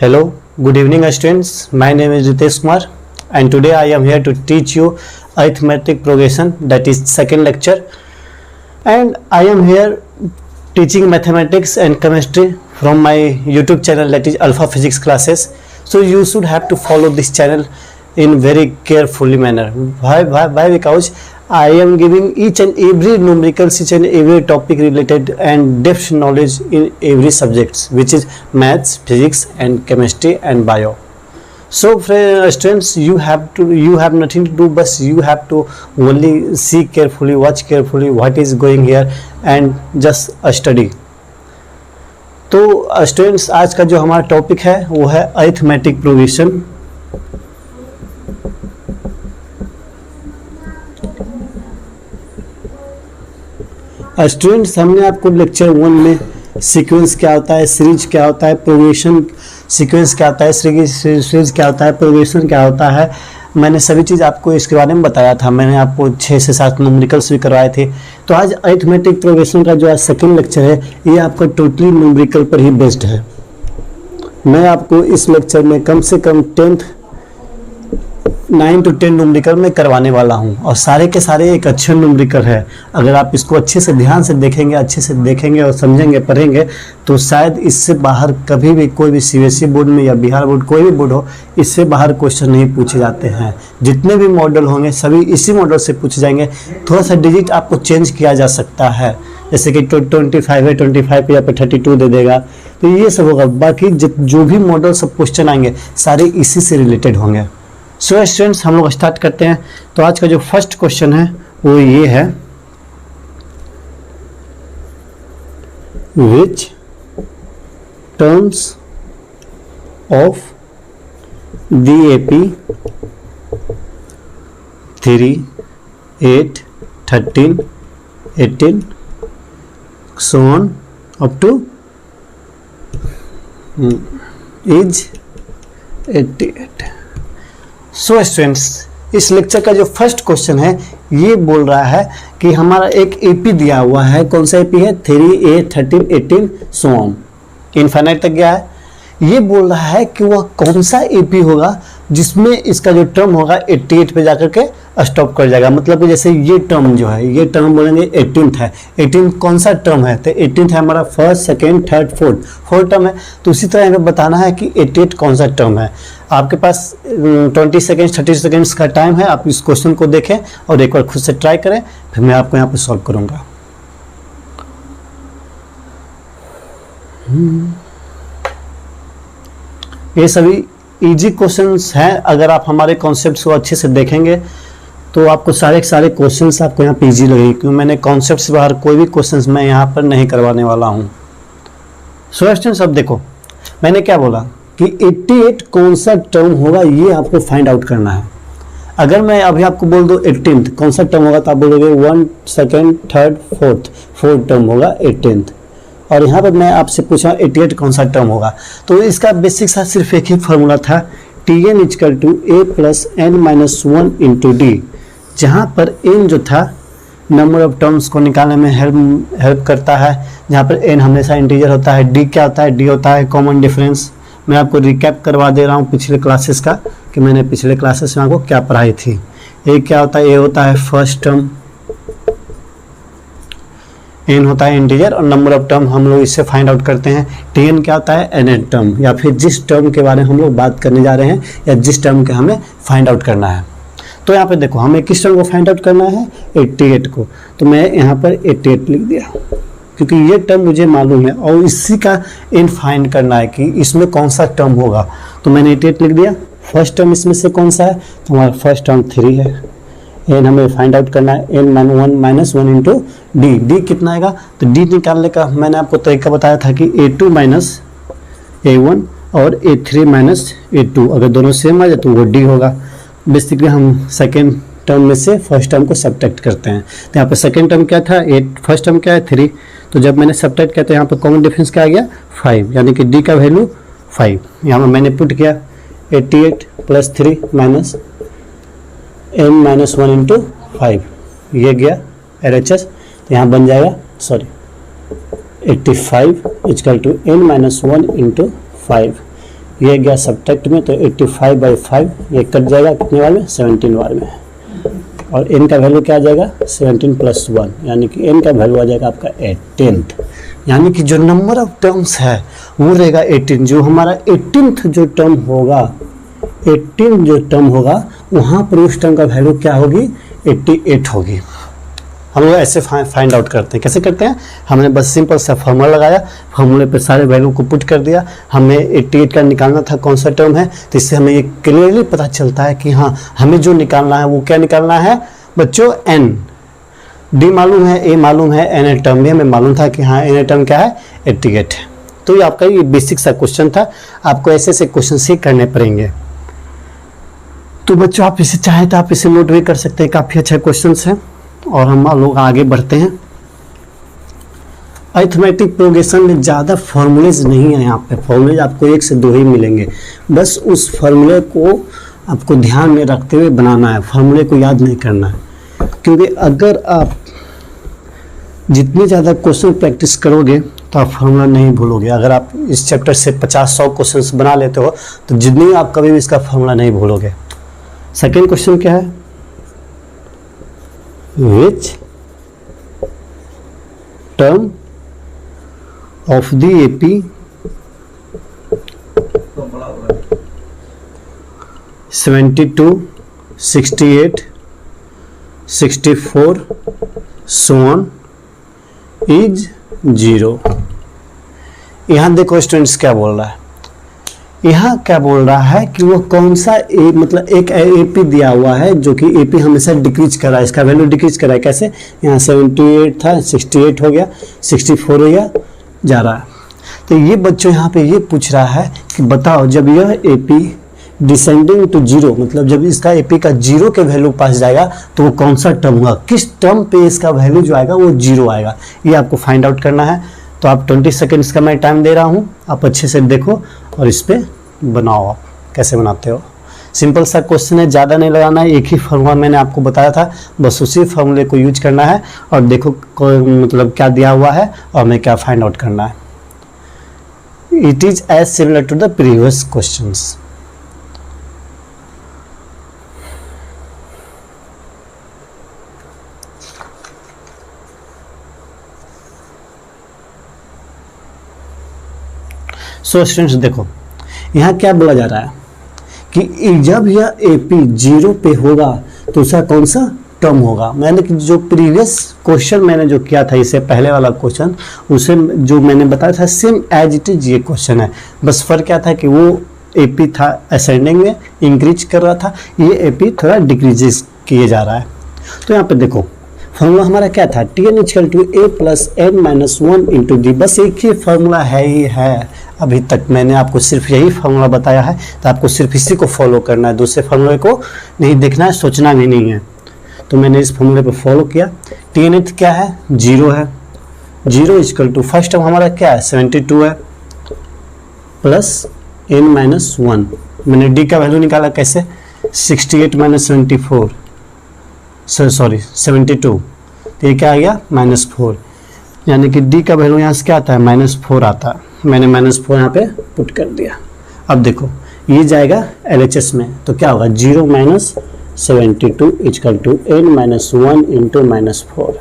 Hello, good evening students. My name is Ritesh Kumar and today I am here to teach you arithmetic progression, that is second lecture, and I am here teaching mathematics and chemistry from my YouTube channel, that is Alpha Physics Classes. So you should have to follow this channel in very carefully manner. Why? Because I am giving each and every numerical, each and every topic related and depth knowledge in every subjects, which is maths, physics and chemistry and bio. So students, you have nothing to do, but you have to only see carefully, watch carefully what is going here and just study. तो students, आज का जो हमारा topic है वो है arithmetic progression. Students, हमने आपको लेक्चर 1 में सीक्वेंस क्या होता है, सीरीज क्या होता है, प्रोग्रेशन सीक्वेंस क्या होता है, सीरीज क्या होता है, प्रोग्रेशन क्या होता है, मैंने सभी चीज़ आपको इसके बारे में बताया था. मैंने आपको 6 से 7 न्यूमेरिकल्स भी करवाए थे. तो आज अरिथमेटिक प्रोग्रेशन का जो आज सेकंड लेक्चर है, ये आपका टोटली न्यूमेरिकल पर ही बेस्ड है. मैं आपको इस लेक्चर में कम से कम 9 to 10 न्यूमेरिकल में करवाने वाला हूं, और सारे के सारे एक अच्छे न्यूमेरिकल है. अगर आप इसको अच्छे से ध्यान से देखेंगे और समझेंगे, पढ़ेंगे, तो शायद इससे बाहर कभी भी कोई भी सीबीएसई बोर्ड में या बिहार बोर्ड, कोई भी बोर्ड हो, इससे बाहर क्वेश्चन नहीं पूछे जाते हैं. जितने भी मॉडल होंगे सभी इसी मॉडल से पूछे जाएंगे. थोड़ा सा डिजिट आपको चेंज किया जा सकता है, जैसे कि 25 है, 25 पे या पे 32 दे देगा, तो ये सब होगा. बाकी जो भी मॉडल सब क्वेश्चन आएंगे सारे इसी से रिलेटेड होंगे. सो स्टूडेंट्स, हम लोग स्टार्ट करते हैं. तो आज का जो फर्स्ट क्वेश्चन है वो ये है, विच terms of DAP 3, 8, 13, 18 so on up to is 88. So students, इस लेक्चर का जो फर्स्ट क्वेश्चन है ये बोल रहा है कि हमारा एक एपी दिया हुआ है. कौन सा एपी है? 3, 8, 13, 18 सो ऑन, इनफाइनाइट तक गया है. ये बोल रहा है कि वह कौन सा एपी होगा जिसमें इसका जो टर्म होगा 88 पे जाकर के स्टॉप कर जाएगा. मतलब कि जैसे ये टर्म जो है, ये टर्म बोलेंगे 18th है. 18 कौन सा टर्म है? तो 18th है हमारा first, second, third, fourth term है. तो उसी तरह हमें बताना है कि 88 कौन सा टर्म है. आपके पास 20 सेकेंड्स 30 सेकेंड्स का टाइम है. आप इस क्वेश्चन को देखें और एक बार खुद से ट्राई करें, फिर मैं आपको यहाँ पे सॉल्व करूँगा. ये सभी इजी क्वेश्चंस हैं. अगर आप हमारे कॉन्सेप्ट्स को अच्छे से देखेंगे तो आपको सारे क्वेश्चंस आपको यहाँ पे इजी लगेगी, क्योंकि मैंने कॉन्सेप्ट से बाहर कोई भी क्वेश्चंस मैं यहाँ पर नहीं करवाने वाला हूँ. सो स्टूडेंट्स, अब देखो मैंने क्या बोला कि 88 कौन सा टर्म होगा ये आपको फाइंड आउट करना है. अगर मैं अभी आपको बोल दूँ 18th कौन सा टर्म होगा, तो आप बोलोगे 1, 2, 3, 4th टर्म होगा 18th. और यहाँ पर मैं आपसे पूछा 88 कौन सा टर्म होगा, तो इसका बेसिक सा सिर्फ एक ही फार्मूला था, Tn = a + n-1 × d, जहाँ पर n जो था नंबर ऑफ टर्म्स को निकालने में हेल्प करता है, जहाँ पर n हमेशा इंटीजर होता है. d क्या होता है? d होता है कॉमन डिफरेंस. मैं आपको रिकैप करवा दे रहा हूँ पिछले क्लासेस का, कि मैंने पिछले क्लासेस में आपको क्या पढ़ाई थी. a क्या होता है? a होता है फर्स्ट टर्म, n होता है इंटीजर, और नंबर ऑफ टर्म हम लोग इससे फाइंड आउट करते हैं. Tn क्या होता है? nth टर्म, या फिर जिस टर्म के बारे में हम लोग बात करने जा रहे हैं या जिस टर्म के हमें फाइंड आउट करना है. तो यहाँ पे देखो हमें किस टर्म को फाइंड आउट करना है? 88 को. तो मैं यहाँ पर 88 लिख दिया, क्योंकि ये टर्म मुझे मालूम है और इसी का n फाइंड करना है कि इसमें कौन सा टर्म होगा. तो मैंने 88 लिख दिया. फर्स्ट टर्म इसमें से कौन सा है? तो हमारा फर्स्ट टर्म 3 है. n हमें फाइंड आउट करना है, n-1 × d. d कितना आएगा? तो d निकालने का मैंने आपको तरीका बताया था कि a2 - a1 और a3 - a2, अगर दोनों सेम आ जाए तो वो d होगा. बेसिकली हम सेकेंड टर्म में से फर्स्ट टर्म को सब्ट्रैक्ट करते हैं. तो यहाँ पर सेकेंड टर्म क्या था? 8. फर्स्ट टर्म क्या है? 3. तो जब मैंने सब्ट्रैक्ट किया तो यहाँ पर कॉमन डिफरेंस क्या आ गया? 5, यानी कि d का वैल्यू 5. यहाँ पर मैंने पुट किया 88 + 3 - n-1 × 5, ये गया LHS. तो यहाँ बन जाएगा 85 = n-1 × 5. ये गया सब्ट्रैक्ट में, तो 85/5 ये कट जाएगा कितने बार में, 17 बार में। और n का वैल्यू क्या आ जाएगा, 17 + 1, यानी कि n का वैल्यू आ जाएगा आपका 18th, यानी कि जो नंबर ऑफ टर्म्स है वो रहेगा 18। जो हमारा 18th जो टर्म होगा, 18 जो टर्म होगा वहाँ पर उस टर्म का वैल्यू क्या होगी, 88 होगी। हम लोग ऐसे फाइंड आउट करते हैं। कैसे करते हैं, हमने बस सिंपल सा फॉर्मूला लगाया, फॉर्मूले पे सारे वैल्यू को पुट कर दिया। हमें 88 का निकालना था कौन सा टर्म है, तो इससे हमें ये क्लियरली पता चलता है कि हाँ हमें जो निकालना है वो क्या निकालना है बच्चों, n। d मालूम है, a मालूम है, n टर्म भी हमें मालूम था कि हाँ n टर्म क्या है, 88 है। तो ये आपका ये बेसिक सा क्वेश्चन था, आपको ऐसे ऐसे क्वेश्चन ही करने पड़ेंगे। तो बच्चों आप इसे चाहें तो आप इसे नोट भी कर सकते हैं, काफ़ी अच्छा क्वेश्चन है। और हम लोग आगे बढ़ते हैं। अरिथमेटिक प्रोग्रेशन में ज़्यादा फॉर्मूलेज नहीं है, यहाँ पे फॉर्मूलेज आपको 1 से 2 ही मिलेंगे। बस उस फॉर्मूले को आपको ध्यान में रखते हुए बनाना है, फॉर्मूले को याद नहीं करना है। क्योंकि अगर आप जितनी ज़्यादा क्वेश्चन प्रैक्टिस करोगे तो आप फॉर्मूला नहीं भूलोगे। अगर आप इस चैप्टर से 50-100 क्वेश्चन बना लेते हो तो जितनी आप कभी भी इसका फॉर्मूला नहीं भूलोगे। सेकेंड क्वेश्चन क्या है, which term of the AP (72, 68, 64, so on) is 0? यहाँ देखो स्टूडेंट्स क्या बोल रहा है, यहाँ क्या बोल रहा है कि वो कौन सा मतलब एक एपी दिया हुआ है जो कि एपी हमेशा डिक्रीज कर रहा है, इसका वैल्यू डिक्रीज कर रहा है। कैसे, यहाँ 78 था, 68 हो गया, 64 हो गया, जा रहा है। तो ये बच्चों यहाँ पे ये पूछ रहा है कि बताओ जब यह एपी डिसेंडिंग टू 0, मतलब जब इसका एपी का 0 के वैल्यू पास जाएगा तो वो कौन सा टर्म होगा, किस टर्म पे इसका वैल्यू जो आएगा वो 0 आएगा, ये आपको फाइंड आउट करना है। तो आप 20 सेकेंड्स का मैं टाइम दे रहा हूँ, आप अच्छे से देखो और इस पर बनाओ। आप कैसे बनाते हो, सिंपल सा क्वेश्चन है, ज़्यादा नहीं लगाना है, एक ही फॉर्मूला मैंने आपको बताया था, बस उसी फॉर्मूले को यूज करना है और देखो मतलब क्या दिया हुआ है और हमें क्या फाइंड आउट करना है। It is as similar to the previous questions. So students देखो यहाँ क्या बोला जा रहा है कि जब यह एपी 0 पे होगा तो उसका कौन सा टर्म होगा। मैंने जो प्रीवियस क्वेश्चन मैंने जो किया था, इससे पहले वाला क्वेश्चन, उसे जो मैंने बताया था सेम एज इट इज ये क्वेश्चन है, बस फर्क क्या था कि वो एपी था असेंडिंग में इंक्रीज कर रहा था, ये एपी थोड़ा डिक्रीज किए जा रहा है। तो यहाँ पे देखो फॉर्मूला हमारा क्या था, Tn = a + n - 1 × d, बस एक ही फॉर्मूला है ही है। अभी तक मैंने आपको सिर्फ यही फार्मूला बताया है, तो आपको सिर्फ इसी को फॉलो करना है, दूसरे फार्मूले को नहीं देखना है, सोचना भी नहीं है। तो मैंने इस फार्मूले पर फॉलो किया। Tn क्या है, 0 है, 0 = फर्स्ट टर्म हमारा क्या है, 72 है, प्लस n - 1। मैंने d का वैल्यू निकाला कैसे, 68 - 74 सॉरी 72, तो ये क्या आ गया -4, यानी कि d का वैल्यू यहाँ से क्या आता है, -4 आता है। मैंने -4 यहाँ पे पुट कर दिया। अब देखो ये जाएगा LHS में, तो क्या होगा, 0 - 72 = n - 1 × -4,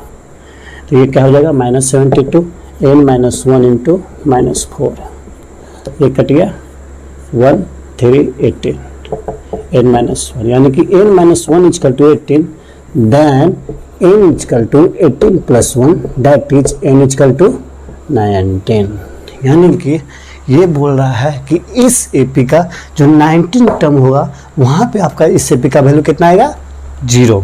तो ये क्या हो जाएगा, -72 n - 1 × -4, ये कट गया 1 3 18 n - 1, यानी कि n - 1 = 18, then n = 18 + 1, that is n = 19। यानी कि ये बोल रहा है कि इस एपी का जो 19 टर्म होगा वहाँ पे आपका इस एपी का वैल्यू कितना आएगा, 0।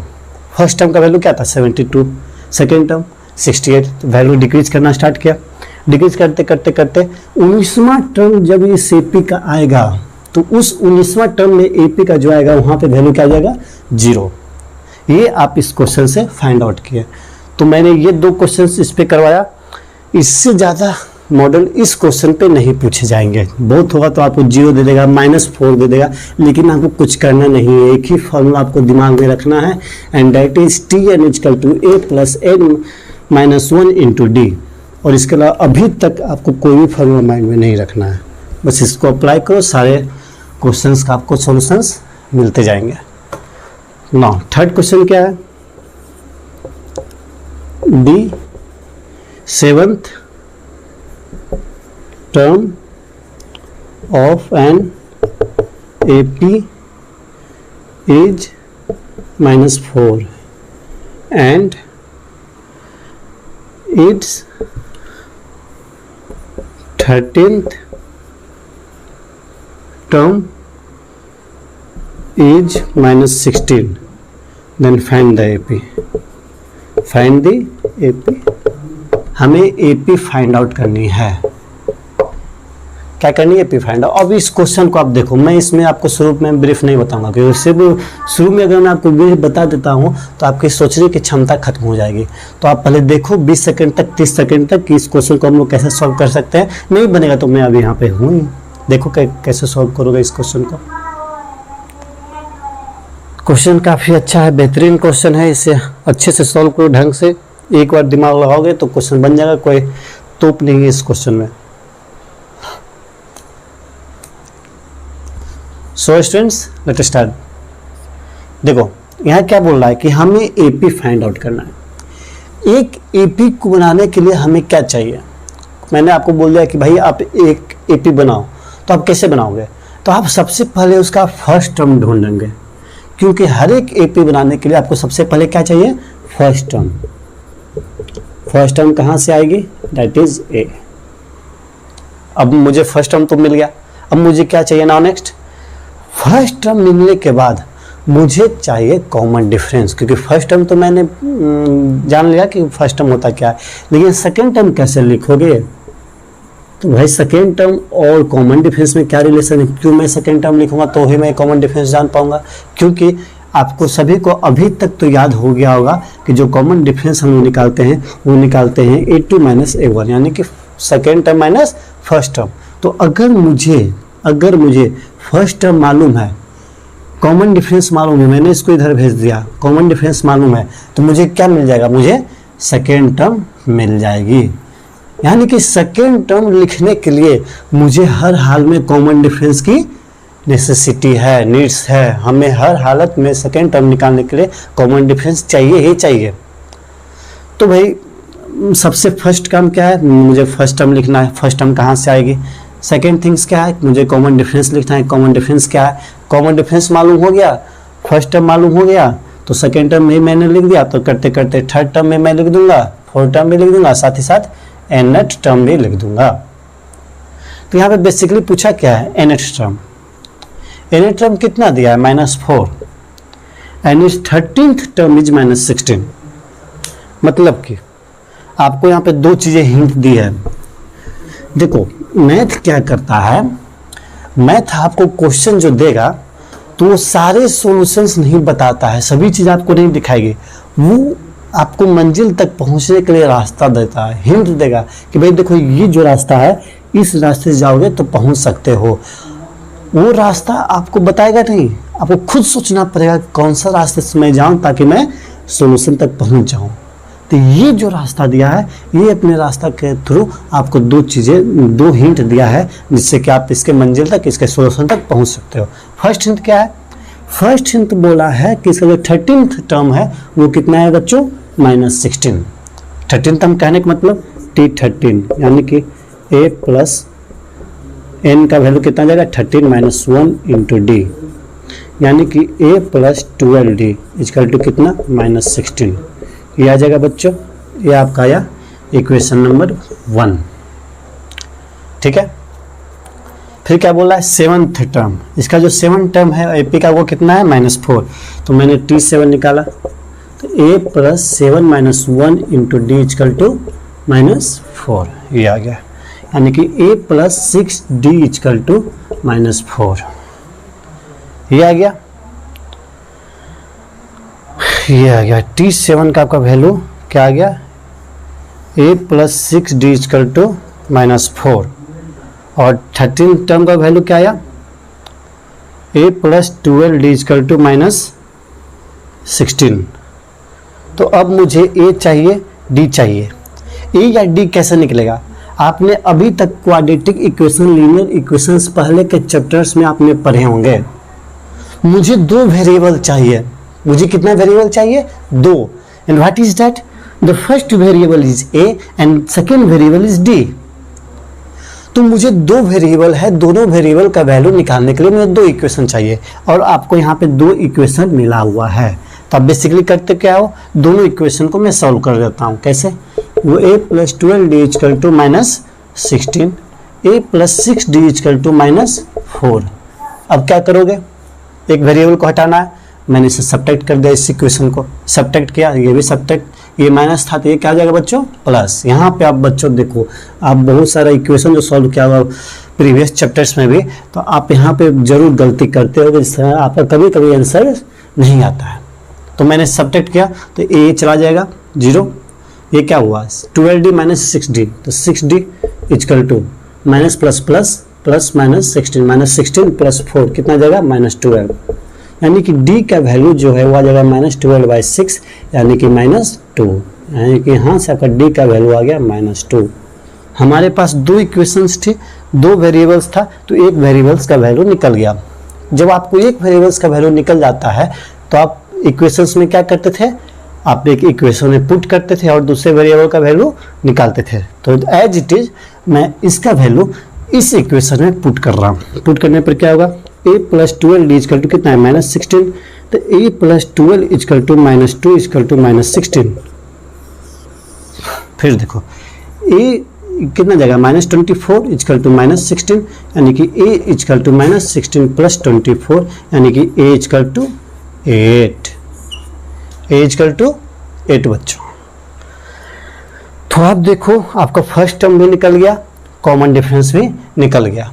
फर्स्ट टर्म का वैल्यू क्या था, 72, सेकेंड टर्म 68, तो वैल्यू डिक्रीज करना स्टार्ट किया। डिक्रीज करते करते करते 19वां टर्म जब इस एपी का आएगा तो उस 19वां टर्म में एपी का जो आएगा वहाँ पे वैल्यू क्या आ जाएगा, 0। ये आप इस क्वेश्चन से फाइंड आउट किए। तो मैंने ये 2 क्वेश्चन इस पे करवाया, इससे ज़्यादा मॉडल इस क्वेश्चन पे नहीं पूछे जाएंगे। बहुत होगा तो आपको 0 दे देगा, -4 दे देगा, लेकिन आपको कुछ करना नहीं है, एक ही फॉर्मूला आपको दिमाग में रखना है, and that is Tn = a + n - 1 × d। और इसके अलावा अभी तक आपको कोई भी फॉर्मूला माइंड में नहीं रखना है, बस इसको अप्लाई करो, सारे क्वेश्चंस का आपको सॉल्यूशंस मिलते जाएंगे। नाउ थर्ड क्वेश्चन क्या है, the seventh term of an AP is -4 and its 13th term is -16, then find the AP. Find the AP. हमें AP फाइंड आउट करनी है। क्या करनी है? AP find out. अब इस क्वेश्चन को आप देखो, मैं इसमें आपको शुरू में ब्रीफ नहीं बताऊंगा, क्योंकि सिर्फ शुरू में अगर मैं आपको ब्रीफ बता देता हूं तो आपकी सोचने की क्षमता खत्म हो जाएगी। तो आप पहले देखो 20 सेकंड तक 30 सेकंड तक कि इस क्वेश्चन को हम लोग कैसे सॉल्व कर सकते हैं। नहीं बनेगा तो मैं अभी यहाँ पे हूँ, देखो कैसे सॉल्व करोगे इस क्वेश्चन को। क्वेश्चन काफ़ी अच्छा है, बेहतरीन क्वेश्चन है, इसे अच्छे से सॉल्व करो ढंग से। एक बार दिमाग लगाओगे तो क्वेश्चन बन जाएगा, कोई तोप नहीं है इस क्वेश्चन में। So students let start. देखो यहाँ क्या बोल रहा है कि हमें AP फाइंड आउट करना है। एक AP को बनाने के लिए हमें क्या चाहिए? मैंने आपको बोल दिया कि भाई आप एक AP बनाओ, तो आप कैसे बनाओगे? तो आप सबसे पहले उसका फर्स्ट टर्म ढूंढेंगे, क्योंकि हर एक AP बनाने के लिए आपको सबसे पहले क्या चाहिए? First term. फर्स्ट टर्म कहाँ से आएगी? That is A। अब मुझे फर्स्ट टर्म तो मिल गया, अब मुझे क्या चाहिए नाउ नेक्स्ट? फर्स्ट टर्म मिलने के बाद मुझे चाहिए कॉमन डिफरेंस, क्योंकि फर्स्ट टर्म तो मैंने जान लिया कि फर्स्ट टर्म होता क्या है, लेकिन सेकेंड टर्म कैसे लिखोगे? तो भाई सेकेंड टर्म और कॉमन डिफरेंस में क्या रिलेशन है? क्यों मैं सेकेंड टर्म लिखूंगा तो ही मैं कॉमन डिफरेंस जान पाऊंगा, क्योंकि आपको सभी को अभी तक तो याद हो गया होगा कि जो कॉमन डिफरेंस हम लोग निकालते हैं वो निकालते हैं A2 - A1, यानी कि second term minus first term. तो अगर मुझे फर्स्ट टर्म मालूम है, कॉमन डिफरेंस मालूम है, मैंने इसको इधर भेज दिया, कॉमन डिफरेंस मालूम है, तो मुझे क्या मिल जाएगा? मुझे सेकेंड टर्म मिल जाएगी। यानी कि सेकेंड टर्म लिखने के लिए मुझे हर हाल में कॉमन डिफरेंस की नेसेसिटी है, नीड्स है। हमें हर हालत में सेकेंड टर्म निकालने के लिए कॉमन डिफरेंस चाहिए ही चाहिए। तो भाई सबसे फर्स्ट काम क्या है? मुझे फर्स्ट टर्म लिखना है। फर्स्ट टर्म कहाँ से आएगी? सेकेंड थिंग्स क्या है? मुझे कॉमन डिफरेंस लिखना है। कॉमन डिफरेंस क्या है? कॉमन डिफरेंस मालूम हो गया, फर्स्ट टर्म मालूम हो गया, तो सेकेंड टर्म में मैंने लिख दिया। तो करते करते थर्ड टर्म में मैं लिख दूंगा, फोर्थ टर्म भी लिख दूंगा, साथ ही साथ nth टर्म भी लिख दूंगा। तो यहाँ पे बेसिकली पूछा क्या है? nth term. nth टर्म कितना दिया है? -4 एंड इस 13th टर्म इज -16। मतलब कि आपको यहाँ पे दो चीजें हिंट दी है। देखो मैथ क्या करता है, मैथ आपको क्वेश्चन जो देगा तो वो सारे सॉल्यूशंस नहीं बताता है, सभी चीज़ आपको नहीं दिखाएगी, वो आपको मंजिल तक पहुंचने के लिए रास्ता देता है, हिंट देगा कि भाई देखो ये जो रास्ता है इस रास्ते से जाओगे तो पहुंच सकते हो। वो रास्ता आपको बताएगा नहीं, आपको खुद सोचना पड़ेगा कौन सा रास्ते से मैं जाऊं ताकि मैं सॉल्यूशन तक पहुंच जाऊं। तो ये जो रास्ता दिया है, ये अपने रास्ता के थ्रू आपको दो हिंट दिया है, जिससे कि आप इसके मंजिल तक, इसके सॉल्यूशन तक पहुंच सकते हो। फर्स्ट हिंट क्या है? फर्स्ट हिंट बोला है कि इसका जो 13th टर्म है वो कितना है बच्चों? -16। 13th टर्म कहने का मतलब T13, यानी कि A प्लस n का वैल्यू कितना जाएगा? 13 - 1 इंटू D, यानी कि A plus 12D equal to कितना? -16। ये आ जाएगा बच्चों, ये आपका आया इक्वेशन नंबर 1। ठीक है, फिर क्या बोला है? 7th term. इसका जो 7th टर्म है AP का वो कितना है? -4। तो मैंने T7 निकाला, तो A plus 7 - 1 into D equal to -4, ये आ गया, यानी कि A plus 6D is equal to -4, ये आ गया। ये आ गया T7 का आपका वैल्यू क्या आ गया? A plus 6D is equal to -4, और 13th टर्म का वैल्यू क्या आया? A plus 12D equal to -16। तो अब मुझे A चाहिए, D चाहिए। A या D कैसे निकलेगा? आपने अभी तक क्वाड्रेटिक इक्वेशन, लीनियर इक्वेशंस पहले के चैप्टर्स में आपने पढ़े होंगे। मुझे 2 वेरिएबल चाहिए। मुझे कितना वेरिएबल चाहिए? 2। And what is that? The first variable is a and second variable is d। तो मुझे 2 वेरिएबल है, दोनों वेरिएबल का वैल्यू निकालने के लिए मुझे 2 इक्वेशन चाहिए और आपको यहाँ पे 2 इक्वेशन मिला हुआ है। तो आप बेसिकली करते क्या हो, दोनों इक्वेशन को मैं सॉल्व कर देता हूँ। कैसे? वो a + 12d = -16, a + 6d = -4। अब क्या करोगे? एक वेरिएबल को हटाना है, मैंने इसे सब्ट्रैक्ट कर दिया, इस इक्वेशन को सब्ट्रैक्ट किया, ये भी सब्ट्रैक्ट, ये माइनस था तो ये क्या आ जाएगा बच्चों? प्लस। यहाँ पे आप बच्चों देखो, आप बहुत सारा इक्वेशन जो सॉल्व किया हुआ प्रीवियस चैप्टर्स में भी, तो आप यहाँ पे जरूर गलती करते हो, जिस तरह आपका कभी कभी आंसर नहीं आता है। तो मैंने सब्ट्रैक्ट किया तो ये चला जाएगा 0, ये क्या हुआ 12d - 6d, तो 6d = minus plus plus plus -16 16 + 4 कितना जाएगा? -12। यानी कि d का वैल्यू जो है वो आ जाएगा -12/6 यानी कि -2, यानी कि यहाँ से आपका d का वैल्यू आ गया -2। हमारे पास 2 इक्वेशंस थी, 2 वेरिएबल्स था, तो एक वेरिएबल्स का वैल्यू निकल गया। जब आपको एक वेरिएबल्स का वैल्यू निकल जाता है तो आप इक्वेशंस में क्या करते थे? आप एक इक्वेशन में पुट करते थे और दूसरे वेरिएबल का वैल्यू निकालते थे। तो एज इट इज मैं इसका वैल्यू इस इक्वेशन में पुट कर रहा हूँ। पुट करने पर क्या होगा? a + 12d = कितना है? -16। तो a + 12 = -2 = -16। फिर देखो a कितना जाएगा? -24 = -16, यानी कि a = -16 + 24 यानी कि a = 8। a = 8 बच्चों। तो आप देखो आपका फर्स्ट टर्म भी निकल गया, कॉमन डिफरेंस भी निकल गया।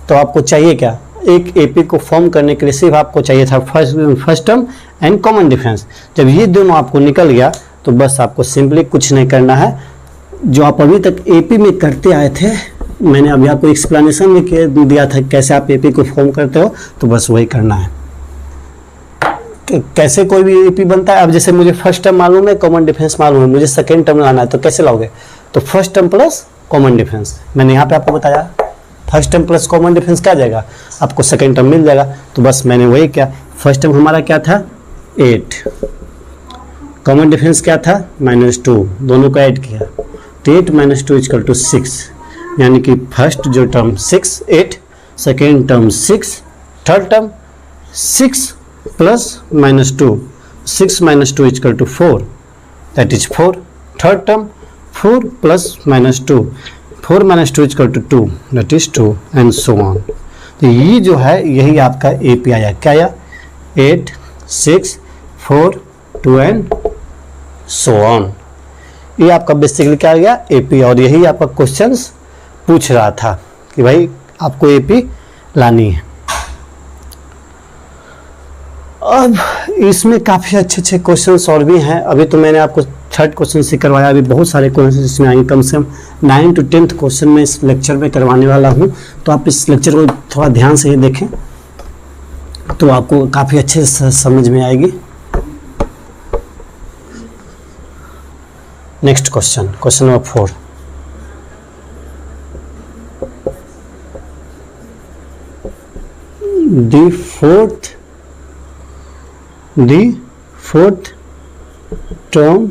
तो आपको चाहिए क्या? एक एपी को फॉर्म करने के लिए सिर्फ आपको चाहिए था first term and common difference. जब ये दोनों आपको निकल गया तो बस आपको सिंपली कुछ नहीं करना है, जो आप अभी तक एपी में करते आए थे, मैंने अभी आपको एक्सप्लेनेशन में दिया था कैसे आप एपी को फॉर्म करते हो, तो बस वही करना है। कैसे कोई भी एपी बनता है? अब जैसे मुझे फर्स्ट टर्म मालूम है, कॉमन डिफरेंस मालूम है, मुझे सेकेंड टर्म लाना है, तो कैसे लाओगे? तो first term plus common difference, मैंने यहाँ पे आपको बताया first term plus common difference क्या जाएगा? आपको सेकेंड टर्म मिल जाएगा। तो बस मैंने वही किया। फर्स्ट टर्म हमारा क्या था? 8, कॉमन डिफरेंस क्या था? -2, दोनों को ऐड किया तो 8 - 2 = 6, यानी कि फर्स्ट जो term 6 8, second term 6, third term 6 + -2, 6 - 2 = 4, that is 4। Third term 4 + -2, 4 - 2 = 2, that is 2 and so on. तो ये जो है यही आपका एपी आया। क्या आया? 8 6 4 2 एंड सो ऑन। ये आपका बेसिकली क्या आ गया? एपी। और यही आपका क्वेश्चंस पूछ रहा था कि भाई आपको एपी लानी है। अब इसमें काफ़ी अच्छे क्वेश्चंस और भी हैं। अभी तो मैंने आपको थर्ड क्वेश्चन से करवाया, अभी बहुत सारे क्वेश्चन इसमें आएंगे, कम से कम 9 to 10th क्वेश्चन में इस लेक्चर में करवाने वाला हूं। तो आप इस लेक्चर को थोड़ा ध्यान से ही देखें तो आपको काफ़ी अच्छे से समझ में आएगी। Next question, question number 4। The fourth term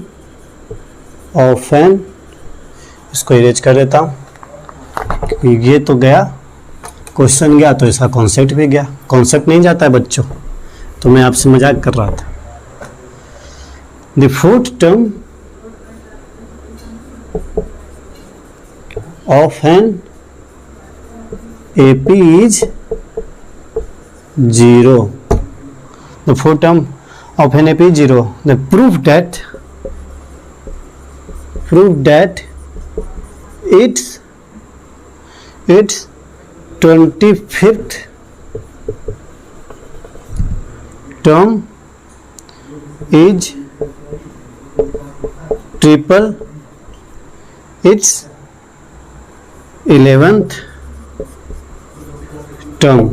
of an, इसको इरेज कर देता हूँ क्योंकि ये तो गया, क्वेश्चन गया तो इसका कॉन्सेप्ट भी गया। कॉन्सेप्ट नहीं जाता है बच्चों, तो मैं आपसे मजाक कर रहा था। The fourth term of an AP is 0. The fourth term of an AP is 0. The proof that its 25th term is triple its 11th term.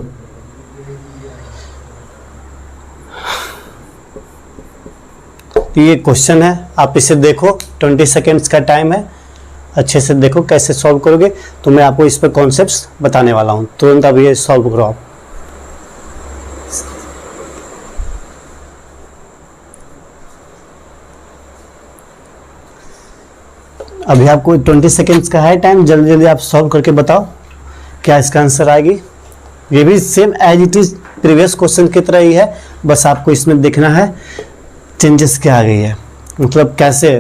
ये क्वेश्चन है, आप इसे देखो। 20 सेकेंड्स का टाइम है, अच्छे से देखो कैसे सॉल्व करोगे, तो मैं आपको इस पर कॉन्सेप्ट्स बताने वाला हूँ। तुरंत अब ये सॉल्व करो आप। अभी आपको 20 सेकेंड्स का है टाइम, जल्दी जल्दी आप सॉल्व करके बताओ क्या इसका आंसर आएगी। ये भी same as it is previous question की तरह ही है, बस आपको इसमें देखना है चेंजेस क्या आ गई है, मतलब कैसे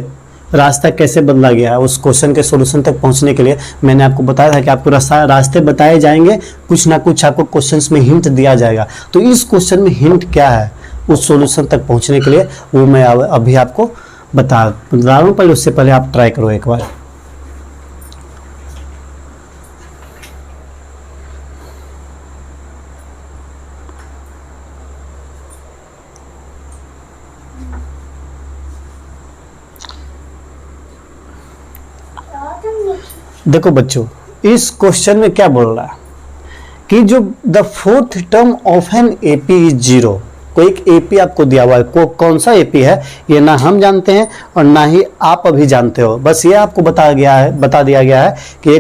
रास्ता कैसे बदला गया है। उस क्वेश्चन के सॉल्यूशन तक पहुंचने के लिए मैंने आपको बताया था कि आपको रास्ते बताए जाएंगे, कुछ ना कुछ आपको क्वेश्चंस में हिंट दिया जाएगा। तो इस क्वेश्चन में हिंट क्या है उस सॉल्यूशन तक पहुंचने के लिए, वो मैं अभी आपको बता रहा हूँ। पहले उससे पहले आप ट्राई करो एक बार। देखो बच्चों, इस क्वेश्चन में क्या बोल रहा है कि जो the fourth term of an AP is zero. कोई एक एपी आपको दिया हुआ है, कौन सा एपी है ये ना हम जानते हैं और ना ही आप अभी जानते हो। बस ये आपको बता दिया गया है कि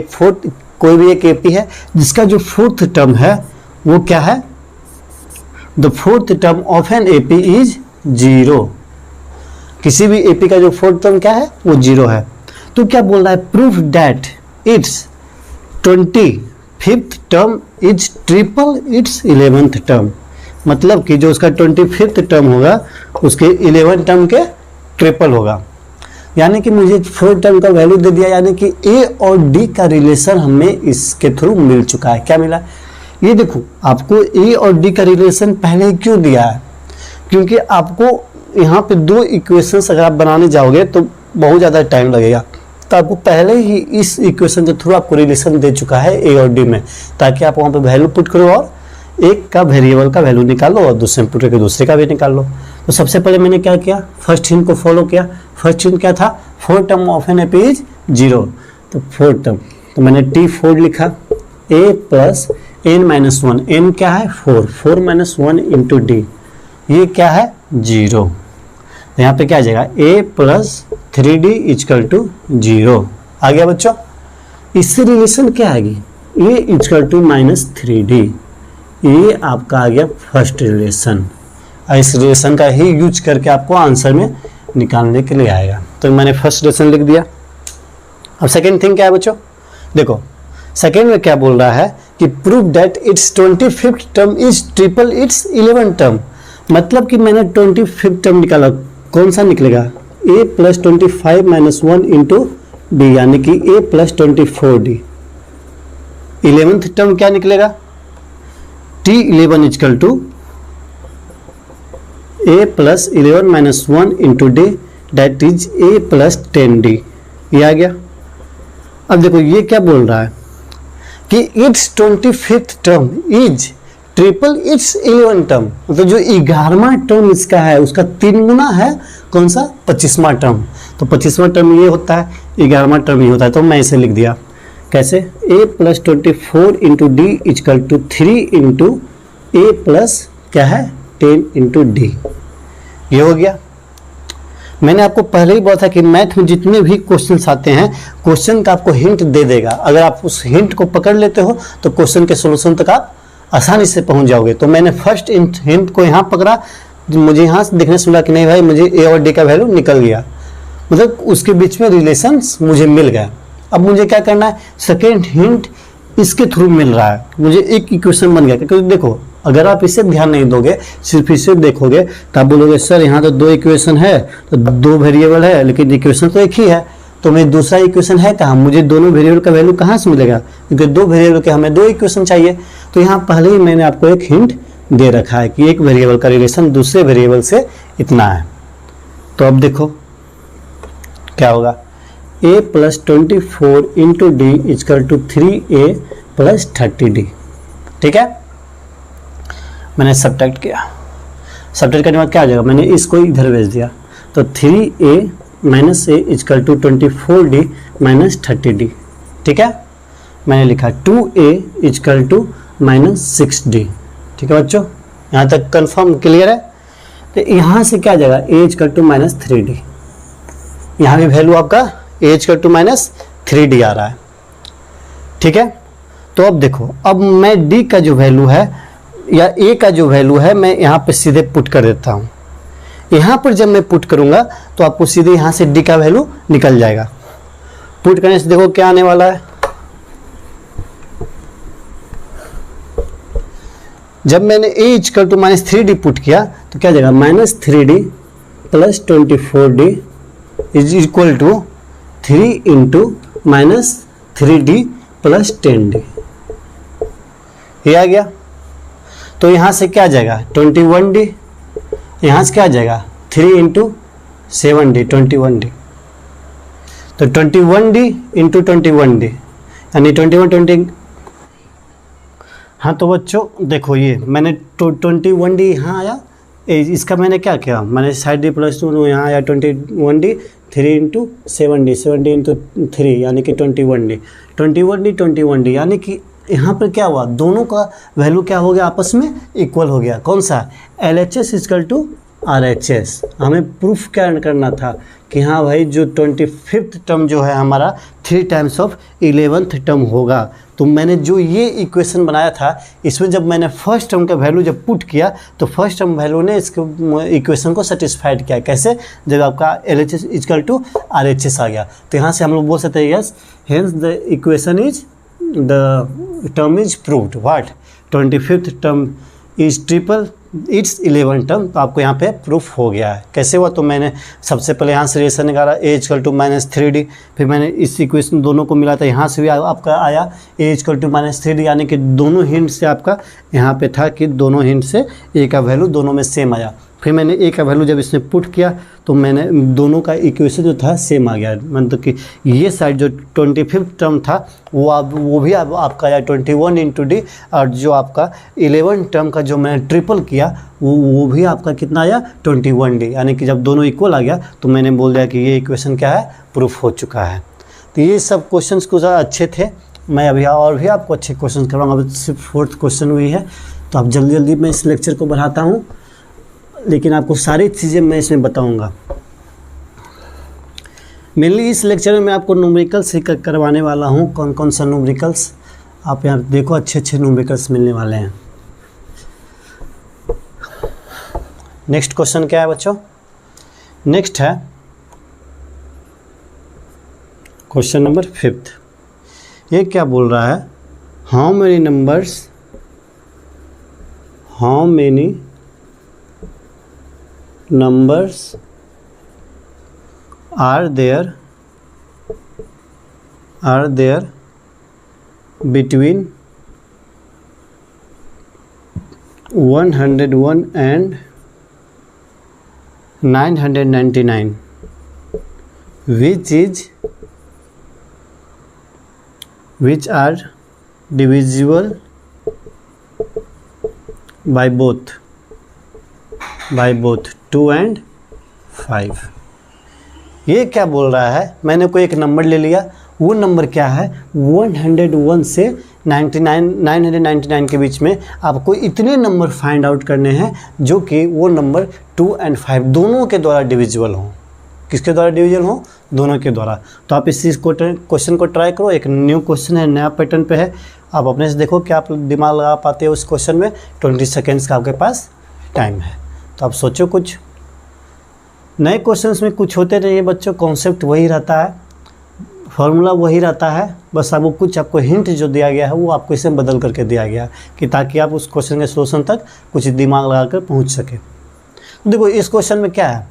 कोई भी एक एपी है जिसका जो फोर्थ टर्म है वो क्या है, the fourth term of an AP is zero. किसी भी एपी का जो फोर्थ टर्म क्या है वो जीरो है। तो क्या बोल रहा है, proof that it's 25th term is triple it's 11th term. मतलब कि जो उसका 25th टर्म होगा उसके 11 टर्म के ट्रिपल होगा। यानी कि मुझे 4 टर्म का वैल्यू दे दिया, यानी कि ए और डी का रिलेशन हमें इसके थ्रू मिल चुका है। क्या मिला, ये देखो आपको ए और डी का रिलेशन पहले क्यों दिया है, क्योंकि आपको यहाँ पे 2 इक्वेशंस अगर आप बनाने जाओगे तो बहुत ज़्यादा टाइम लगेगा। तो आपको पहले ही इस इक्वेशन के थ्रू आपको रिलेशन दे चुका है ए और डी में, ताकि आप वहाँ पे वैल्यू पुट करो और एक का वेरिएबल का वैल्यू निकालो और दूसरे पुट करके दूसरे का भी निकाल लो। तो सबसे पहले मैंने क्या किया, फर्स्ट हिंट को फॉलो किया। फर्स्ट हिंट क्या था, 4 term of an AP is zero. तो 4 टर्म, तो मैंने T4 लिखा, a plus n minus 1, n क्या है 4 माइनस 1 इंटू डी, ये क्या है 0। तो यहाँ पे क्या आ जाएगा, a plus 3d equal to 0 आ गया बच्चों। इससे रिलेशन क्या आएगी, a is equal to minus 3d, ये आपका आ गया फर्स्ट रिलेशन। इस रिलेशन का ही यूज करके आपको आंसर में निकालने के लिए आएगा। तो मैंने फर्स्ट रिलेशन लिख दिया। अब सेकेंड थिंग क्या है बच्चों, देखो सेकेंड में क्या बोल रहा है कि prove that it's 25th term is triple it's 11th term. मतलब कि मैंने 25th टर्म निकाला, कौन सा निकलेगा, a plus 25 minus 1 into D, यानी कि a plus 24d। 11th term क्या निकलेगा, T11 equal to a plus 11 minus 1 into d, that is a plus 10d। ये आ गया। अब देखो ये क्या बोल रहा है कि it's 25th term is triple it's 11 term. मतलब जो 11वां टर्म इसका है उसका 3 गुना है कौन सा, 25वां टर्म। तो 25वां टर्म ये होता है, 11वां टर्म ये होता है। तो मैं इसे लिख दिया कैसे, a plus 24 into d equal to 3 into a plus क्या है 10 इंटू डी। ये हो गया। मैंने आपको पहले ही बोला था कि मैथ में जितने भी क्वेश्चंस आते हैं, क्वेश्चन का आपको हिंट दे देगा। अगर आप उस हिंट को पकड़ लेते हो तो क्वेश्चन के सॉल्यूशन तक आप आसानी से पहुंच जाओगे। तो मैंने फर्स्ट हिंट को यहाँ पकड़ा, मुझे यहाँ से देखने से मिला कि नहीं भाई मुझे ए और डी का वैल्यू निकल गया, मतलब उसके बीच में रिलेशंस मुझे मिल गया। अब मुझे क्या करना है, सेकेंड हिंट इसके थ्रू मिल रहा है, मुझे एक इक्वेशन बन गया। क्योंकि देखो अगर आप इसे ध्यान नहीं दोगे, सिर्फ इसे देखोगे तो आप बोलोगे सर यहाँ तो 2 इक्वेशन है, तो 2 वेरिएबल है, लेकिन इक्वेशन तो एक ही है, तो मैं दूसरा इक्वेशन है कहाँ, मुझे दोनों वेरिएबल का वैल्यू कहाँ से मिलेगा, क्योंकि 2 वेरिएबल के हमें 2 इक्वेशन चाहिए। तो यहाँ पहले ही मैंने आपको एक हिंट दे रखा है कि एक वेरिएबल का रिलेशन दूसरे वेरिएबल से इतना है। तो अब देखो क्या होगा, a plus 24 into d equal to 3a plus 30d। ठीक है, मैंने सब्ट्रैक्ट किया, सब्ट्रैक्ट करने के बाद क्या आ जाएगा, मैंने इसको इधर भेज दिया। तो 3a minus a is equal to 24d minus 30d। ठीक है, मैंने लिखा 2a is equal to minus 6d। ठीक है बच्चों, यहाँ तक कंफर्म क्लियर है। तो यहाँ से क्या आ जाएगा, a is equal to minus 3d, यहाँ भी वैल्यू आपका a is equal to minus 3D आ रहा है। ठीक है, तो अब देखो, अब मैं D का जो वैल्यू है या A का जो वैल्यू है मैं यहाँ पे सीधे पुट कर देता हूँ। यहाँ पर जब मैं पुट करूँगा तो आपको सीधे यहाँ से D का वैल्यू निकल जाएगा। पुट करने से देखो क्या आने वाला है। जब मैंने A equal to -3D put किया तो क्या जाएगा, -3D + 24D is equal to 3 into -3D + 10D। ये आ गया। तो यहाँ से क्या आ जाएगा 21D, यहाँ से क्या आ जाएगा 3 इंटू 7D 21D। तो 21D इंटू 21D यानी 21 हाँ। तो बच्चों देखो, ये मैंने 21D यहाँ आया, इसका मैंने क्या किया, मैंने साइड D + 2 यहाँ आया 21D, 3 into 7D 7D into 3 यानी कि 21D 21D यानी कि यहाँ पर क्या हुआ, दोनों का वैल्यू क्या हो गया, आपस में इक्वल हो गया। कौन सा, LHS इक्वल टू RHS। हमें प्रूफ क्या करना था कि हाँ भाई जो 25th टर्म जो है हमारा 3 टाइम्स ऑफ 11th टर्म होगा। तो मैंने जो ये इक्वेशन बनाया था, इसमें जब मैंने फर्स्ट टर्म का वैल्यू जब पुट किया तो फर्स्ट टर्म वैल्यू ने इसके इक्वेशन को सेटिस्फाइड किया। कैसे, जब आपका LHS इक्वल टू RHS आ गया तो यहाँ से हम लोग बोल सकते हैं yes, hence the equation is the term is proved. What, 25th term is triple it's 11 term. तो आपको यहाँ पे प्रूफ हो गया है। कैसे हुआ, तो मैंने सबसे पहले यहाँ से रिलेशन निकाला A इक्वल टू -3D, फिर मैंने इस इक्वेशन दोनों को मिला था, यहाँ से भी आपका आया A इक्वल टू -3D यानी कि दोनों हिंट से आपका यहाँ पे था कि दोनों हिंट से A का वैल्यू दोनों में सेम आया। फिर मैंने A का वैल्यू जब इसमें पुट किया तो मैंने दोनों का इक्वेशन जो था सेम आ गया। मतलब कि ये साइड जो 25th टर्म था वो भी आपका आया 21 इंटू D, और जो आपका 11 टर्म का जो मैंने ट्रिपल किया वो भी आपका कितना आया 21D। यानी कि जब दोनों इक्वल आ गया तो मैंने बोल दिया कि ये इक्वेशन क्या है, प्रूफ हो चुका है। तो ये सब क्वेश्चंस कुछ अच्छे थे। मैं अभी और भी आपको अच्छे क्वेश्चन करवाऊँगा। अभी सिर्फ 4th क्वेश्चन हुई है, तो आप जल्दी मैं इस लेक्चर को बढ़ाता हूँ, लेकिन आपको सारी चीज़ें मैं इसमें बताऊंगा। मेनली इस लेक्चर में मैं आपको न्यूमेरिकल्स करवाने वाला हूं। कौन कौन सा न्यूमेरिकल्स, आप यहाँ देखो अच्छे न्यूमेरिकल्स मिलने वाले हैं। नेक्स्ट क्वेश्चन क्या है बच्चों, नेक्स्ट है क्वेश्चन नंबर 5th। ये क्या बोल रहा है, how many numbers are there between 101 and 999 which are divisible by both 2 and 5। ये क्या बोल रहा है, मैंने कोई एक नंबर ले लिया, वो नंबर क्या है 101 से 999 के बीच में आपको इतने नंबर फाइंड आउट करने हैं जो कि वो नंबर 2 और 5 दोनों के द्वारा डिविजिबल हों। किसके द्वारा डिविजिबल हों, दोनों के द्वारा। तो आप इस क्वेश्चन को ट्राई करो। एक न्यू क्वेश्चन है, नया पैटर्न पे है, आप अपने से देखो क्या आप दिमाग लगा पाते हो उस क्वेश्चन में। 20 सेकेंड्स का आपके पास टाइम है, तो आप सोचो कुछ। नए क्वेश्चंस में कुछ होते नहीं है बच्चों, कॉन्सेप्ट वही रहता है, फार्मूला वही रहता है, बस आपको कुछ आपको हिंट जो दिया गया है वो आपको इसे बदल करके दिया गया है कि ताकि आप उस क्वेश्चन के सोल्यूशन तक कुछ दिमाग लगाकर पहुंच सके। देखो इस क्वेश्चन में क्या है,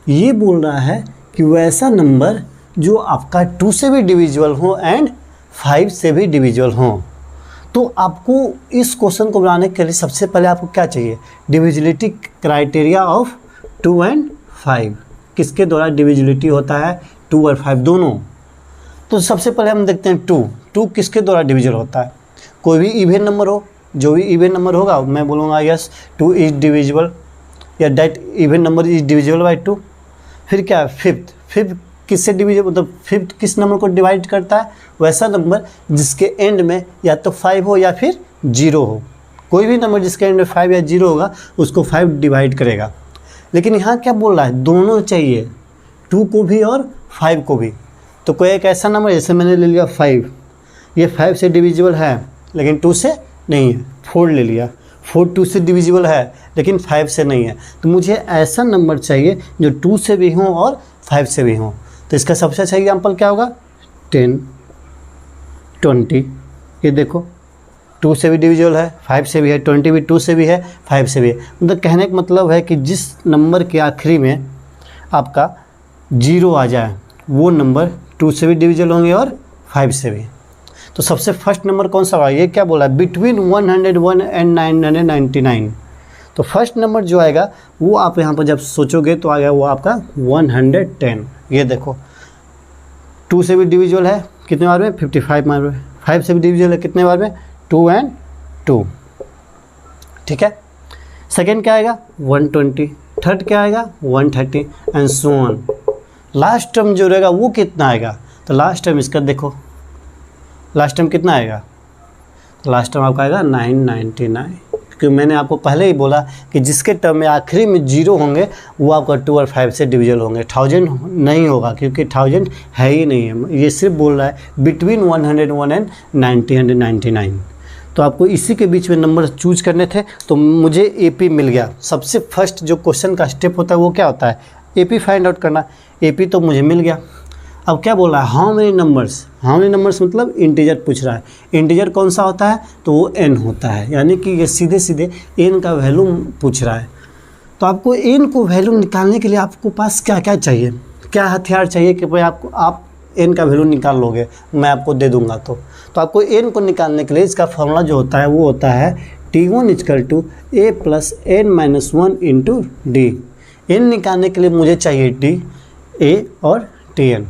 ये बोल रहा है कि वैसा नंबर जो आपका 2 से भी डिविजिबल हो एंड 5 से भी डिविजिबल हो। तो आपको इस क्वेश्चन को बनाने के लिए सबसे पहले आपको क्या चाहिए, डिविजिबिलिटी क्राइटेरिया ऑफ 2 और 5। किसके द्वारा डिविजिबिलिटी होता है, 2 और 5 दोनों। तो सबसे पहले हम देखते हैं 2 किसके द्वारा डिविजिबल होता है। कोई भी इवन नंबर हो, जो भी इवन नंबर होगा मैं बोलूँगा यस 2 इज डिविजिबल, या that even number is divisible bye 2। फिर क्या है, फिफ्थ किससे डिविजिबल, मतलब फिफ्थ किस नंबर को डिवाइड करता है, वैसा नंबर जिसके एंड में या तो 5 हो या फिर 0 हो। कोई भी नंबर जिसके एंड में 5 या 0 होगा उसको 5 डिवाइड करेगा। लेकिन यहाँ क्या बोल रहा है, दोनों चाहिए, 2 को भी और 5 को भी। तो कोई एक ऐसा नंबर जैसे मैंने ले लिया 5, ये 5 से डिविजिबल है लेकिन 2 से नहीं है। 4 ले लिया, 4 2 से डिविजिबल है लेकिन 5 से नहीं है। तो मुझे ऐसा नंबर चाहिए जो 2 से भी हो और 5 से भी हो। तो इसका सबसे अच्छा एग्जाम्पल क्या होगा? 10, 20। ये देखो 2 से भी डिविजिबल है, 5 से भी है, 20 भी 2 से भी है, 5 से भी है। मतलब कहने का मतलब है कि जिस नंबर के आखिरी में आपका 0 आ जाए वो नंबर 2 से भी डिविजिबल होंगे और 5 से भी। तो सबसे फर्स्ट नंबर कौन सा होगा? ये क्या बोला? Between 101 and 999। तो फर्स्ट नंबर जो आएगा वो आप यहाँ पर जब सोचोगे तो आएगा वो आपका 110। ये देखो 2 से भी डिविजिबल है कितने बार में? 55 बार में। 5 से भी डिविजिबल है कितने बार में? 2 and 2। ठीक है। सेकेंड क्या आएगा? 120। थर्ड क्या आएगा? 130 and so on. Last term जो रहेगा वो कितना आएगा? तो लास्ट टर्म इसका देखो, लास्ट टर्म कितना आएगा? तो लास्ट टर्म आपका आएगा 999। क्योंकि मैंने आपको पहले ही बोला कि जिसके टर्म में आखिरी में 0 होंगे वो आपका 2 और 5 से डिविजिबल होंगे। 1000 नहीं होगा क्योंकि 1000 है ही नहीं है। ये सिर्फ बोल रहा है बिटवीन 101 एंड 999। तो आपको इसी के बीच में नंबर चूज करने थे। तो मुझे AP मिल गया। सबसे फर्स्ट जो क्वेश्चन का स्टेप होता है वो क्या होता है? AP फाइंड आउट करना। AP तो मुझे मिल गया। अब क्या बोल रहा है? How many numbers. How many numbers मतलब इंटीजर पूछ रहा है। इंटीजर कौन सा होता है? तो वो n होता है। यानी कि ये सीधे सीधे n का वैल्यू पूछ रहा है। तो आपको n को वैल्यू निकालने के लिए आपको पास क्या क्या चाहिए, क्या हथियार चाहिए कि भाई आप n का वैल्यू निकाल लोगे, मैं आपको दे दूंगा। तो आपको n को निकालने के लिए इसका फॉर्मूला जो होता है वो होता है T1 = a + n-1 × d। n निकालने के लिए मुझे चाहिए d, a और Tn।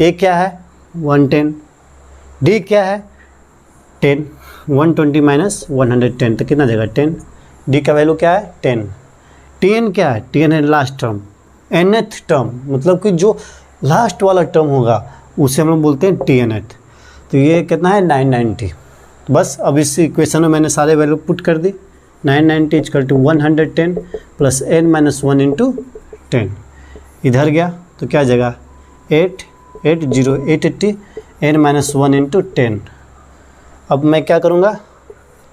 a क्या है? 110। d क्या है? 10। 120 - 110 तो कितना देगा? 10। d का वैल्यू क्या है? 10। Tn क्या है? Tn है लास्ट टर्म, nth टर्म, मतलब कि जो लास्ट वाला टर्म होगा उसे हम लोग बोलते हैं Tnth। तो ये कितना है? 990। बस अब इस इक्वेशन में मैंने सारे वैल्यू पुट कर दी। 990 = 110 + n-1 × 10। इधर गया तो क्या आ जाएगा? 880 n-1 × 10। अब मैं क्या करूँगा?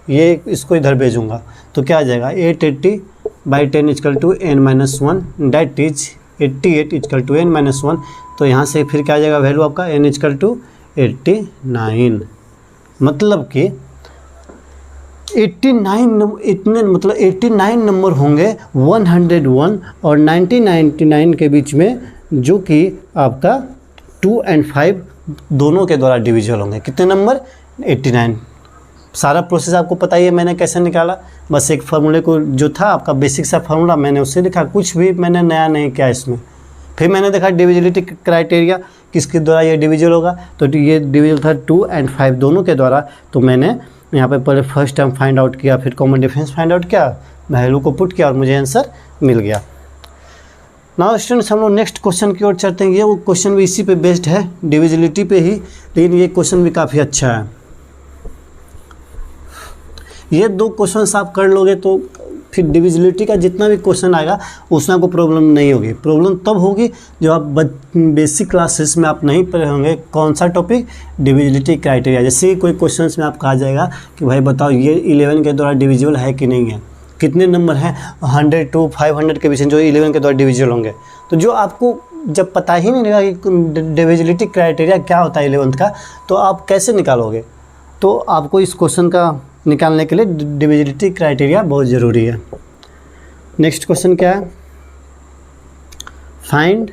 ये इसको इधर भेजूँगा तो क्या आ जाएगा? 880/10 = n-1, दैट इज 88 = n-1। तो यहाँ से फिर क्या आ जाएगा वैल्यू आपका? n = 89। मतलब कि 89 नंबर होंगे 101 और 1999 के बीच में, जो कि आपका 2 और 5 दोनों के द्वारा डिविजिबल होंगे। कितने नंबर? 89। सारा प्रोसेस आपको पता ही है मैंने कैसे निकाला। बस एक फार्मूले को जो था आपका बेसिक सा फार्मूला मैंने उससे लिखा, कुछ भी मैंने नया नहीं किया इसमें। फिर मैंने देखा डिविजिबिलिटी क्राइटेरिया किसके द्वारा ये डिविजिबल होगा, तो ये डिविजिबल था 2 और 5 दोनों के द्वारा। तो मैंने यहाँ पे पहले फर्स्ट टर्म फाइंड आउट किया, फिर कॉमन डिफरेंस फाइंड आउट किया, वैल्यू को पुट किया और मुझे आंसर मिल गया। नाउ स्टूडेंट्स हम लोग नेक्स्ट क्वेश्चन की ओर चलते हैं। ये वो क्वेश्चन भी इसी पे बेस्ड है, डिविजिबिलिटी पे ही, लेकिन ये क्वेश्चन भी काफ़ी अच्छा है। ये 2 क्वेश्चन आप कर लोगे तो फिर डिविजिबिलिटी का जितना भी क्वेश्चन आएगा उसमें आपको प्रॉब्लम नहीं होगी। प्रॉब्लम तब होगी जब आप बेसिक क्लासेस में आप नहीं पढ़े होंगे कौन सा टॉपिक? Divisibility criteria. जैसे कोई क्वेश्चन में आपका आ जाएगा कि भाई बताओ ये 11 के द्वारा डिविजिबल है कि नहीं है, कितने नंबर हैं 100 to 500 के बीच में जो 11 के द्वारा डिविजिबल होंगे। तो जो आपको जब पता ही नहीं लगा कि डिविजिबिलिटी क्राइटेरिया क्या होता है 11th का, तो आप कैसे निकालोगे? तो आपको इस क्वेश्चन का निकालने के लिए डिविजिबिलिटी क्राइटेरिया बहुत ज़रूरी है। नेक्स्ट क्वेश्चन क्या है? Find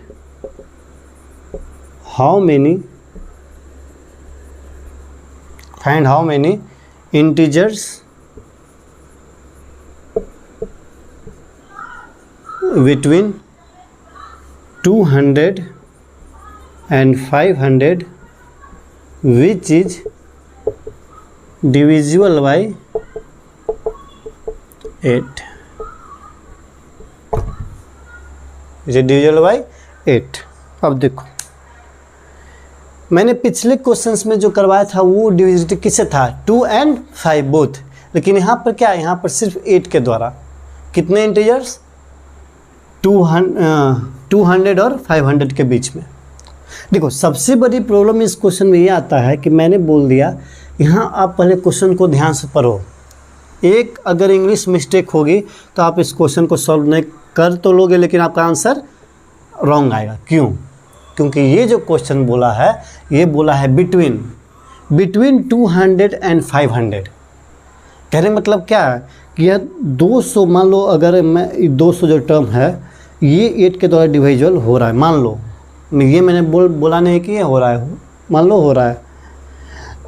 how many integers between 200 and 500 which is divisible by 8। इसे डिविजिबल बाई 8। अब देखो मैंने पिछले क्वेश्चंस में जो करवाया था वो डिविजिबिलिटी किससे था? 2 और 5 बोथ। लेकिन यहाँ पर क्या है? यहाँ पर सिर्फ 8 के द्वारा। कितने इंटीजर्स? 200 और 500 के बीच में। देखो सबसे बड़ी प्रॉब्लम इस क्वेश्चन में ये आता है कि मैंने बोल दिया, यहाँ आप पहले क्वेश्चन को ध्यान से पढ़ो। एक अगर इंग्लिश मिस्टेक होगी तो आप इस क्वेश्चन को सॉल्व नहीं कर तो लोगे, लेकिन आपका आंसर रॉन्ग आएगा। क्यों? क्योंकि ये जो क्वेश्चन बोला है, ये बोला है बिटवीन 200 एंड 500। कहने मतलब क्या है कि यह 200, मान लो अगर मैं 200 जो टर्म है ये 8 के द्वारा डिविजिबल हो रहा है, मान लो, ये मैंने बोला नहीं कि ये हो रहा है, मान लो हो रहा है,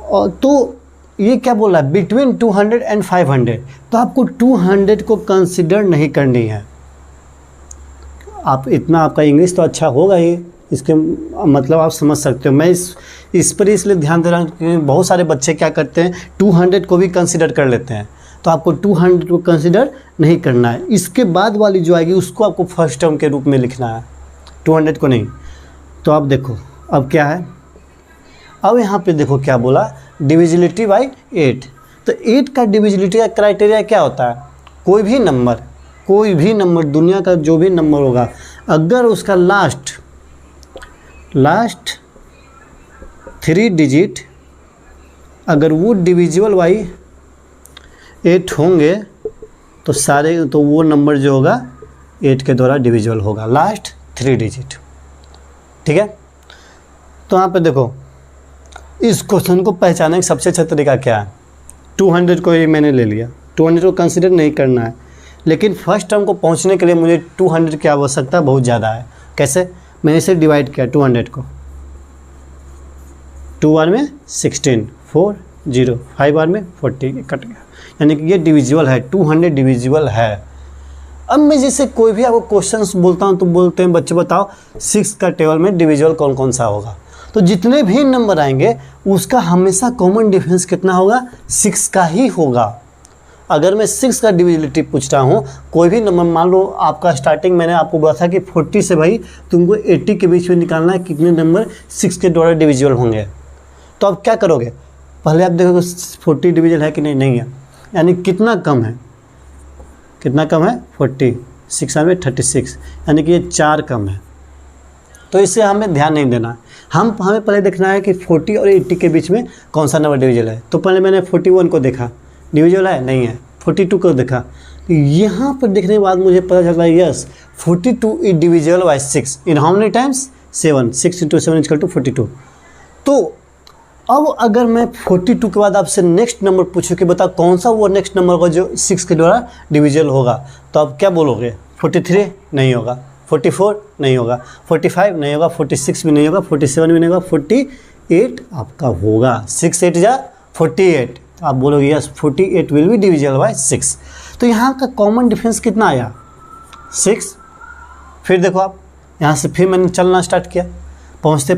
और तो ये क्या बोल रहा है बिटवीन 200 एंड 500, तो आपको 200 को कंसिडर नहीं करनी है। आप इतना, आपका इंग्लिश तो अच्छा होगा ही, इसके मतलब आप समझ सकते हो। मैं इस पर इसलिए ध्यान दे रहा हूँ कि बहुत सारे बच्चे क्या करते हैं 200 को भी कंसिडर कर लेते हैं, तो आपको 200 को कंसिडर नहीं करना है। इसके बाद वाली जो आएगी उसको आपको फर्स्ट टर्म के रूप में लिखना है, 200 को नहीं। तो आप देखो अब क्या है, अब यहाँ पे देखो क्या बोला, डिविजिबिलिटी बाई 8। तो 8 का डिविजिबिलिटी का क्राइटेरिया क्या होता है, कोई भी नंबर दुनिया का जो भी नंबर होगा, अगर उसका लास्ट 3 डिजिट अगर वो डिविजिबल बाई 8 होंगे तो वो नंबर जो होगा 8 के द्वारा डिविजिबल होगा, लास्ट 3 डिजिट। ठीक है, तो यहाँ पे देखो इस क्वेश्चन को पहचानने का सबसे अच्छा तरीका क्या है, 200 को ही मैंने ले लिया, 200 को कंसिडर नहीं करना है, लेकिन फर्स्ट टर्म को पहुंचने के लिए मुझे 200 की आवश्यकता बहुत ज़्यादा है। कैसे? मैंने इसे डिवाइड किया 200 को, 2 बार में 16, 4 0, 5 बार में 40 कट गया, यानी कि ये डिविजिबल है, 200 डिविजिबल है। अब मैं जैसे कोई भी आपको क्वेश्चंस बोलता हूँ तो बोलते हैं बच्चे बताओ 6 का टेबल में डिविजिबल कौन कौन सा होगा, तो जितने भी नंबर आएंगे उसका हमेशा कॉमन डिफरेंस कितना होगा, 6 का ही होगा। अगर मैं 6 का डिविजिबिलिटी पूछ रहा हूँ, कोई भी नंबर, मान लो आपका स्टार्टिंग मैंने आपको बोला था कि 40 से भाई तुमको 80 के बीच में निकालना है, कितने नंबर 6 के द्वारा डिविजिबल होंगे। तो अब क्या करोगे, पहले आप देखोगे 40 डिविजिबल है कि नहीं है, यानी कितना कम है 40, 6 में 36, यानी कि ये 4 कम है। तो इससे हमें ध्यान नहीं देना, हमें पहले देखना है कि 40 और 80 के बीच में कौन सा नंबर डिविजिबल है। तो पहले मैंने 41 को देखा, डिविजिबल है नहीं है, 42 को देखा, तो यहाँ पर देखने के बाद मुझे पता चला yes 42 is divisible by 6 in how many times 7, 6 × 7 equal to 42। तो अब अगर मैं 42 के बाद आपसे नेक्स्ट नंबर पूछूं कि बता कौन सा वो नेक्स्ट नंबर होगा जो 6 के द्वारा डिविजिबल होगा, तो आप क्या बोलोगे, 43 नहीं होगा, 44 नहीं होगा, 45 नहीं होगा, 46 भी नहीं होगा, 47 भी नहीं होगा, 48 आपका होगा, 6 8 जा 48, आप बोलोगे yes 48 will be divisible by 6। तो यहाँ का कॉमन डिफरेंस कितना आया, 6। फिर देखो आप यहाँ से फिर मैंने चलना स्टार्ट किया, पहुँचते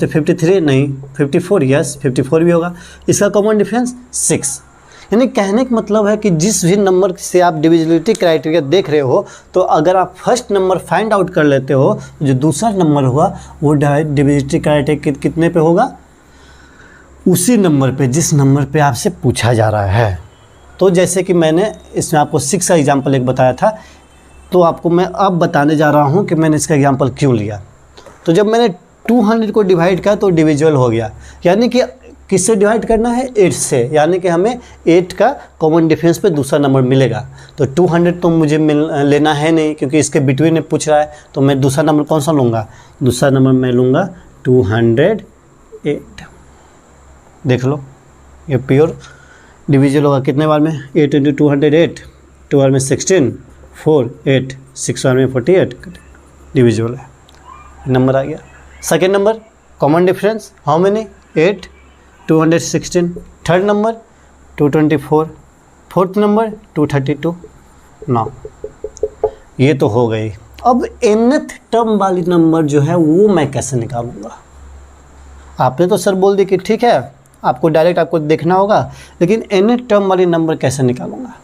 53 नहीं, 54 यस 54 भी होगा, इसका कॉमन डिफरेंस 6। यानी कहने का मतलब है कि जिस भी नंबर से आप डिविजिबिलिटी क्राइटेरिया देख रहे हो, तो अगर आप फर्स्ट नंबर फाइंड आउट कर लेते हो, जो दूसरा नंबर होगा वो डिविजिबिलिटी क्राइटेरिया कितने पे होगा, उसी नंबर पे जिस नंबर पे आपसे पूछा जा रहा है। तो जैसे कि मैंने इसमें आपको 6 का एग्जाम्पल एक बताया था, तो आपको मैं अब बताने जा रहा हूँ कि मैंने इसका एग्जाम्पल क्यों लिया। तो जब मैंने 200 को डिवाइड किया तो डिविजिबल हो गया, यानी कि किससे डिवाइड करना है, 8 से, यानी कि हमें 8 का कॉमन डिफरेंस पे दूसरा नंबर मिलेगा। तो 200 तो मुझे लेना है नहीं, क्योंकि इसके बिटवीन में पूछ रहा है, तो मैं दूसरा नंबर कौन सा लूँगा, दूसरा नंबर मैं लूँगा 208। देख लो ये प्योर डिविजिबल होगा कितने बार में, 8 × 208, 2 बार में 16, 4 8, 6 बार में 48, डिविजिबल है, नंबर आ गया। Second number common difference how many, 8, 216, third number 224, fourth number 232। ना ये तो हो गई। अब nth टर्म वाली नंबर जो है वो मैं कैसे निकालूंगा, आपने तो सर बोल दी कि ठीक है आपको डायरेक्ट आपको देखना होगा, लेकिन nth टर्म वाली नंबर कैसे निकालूंगा।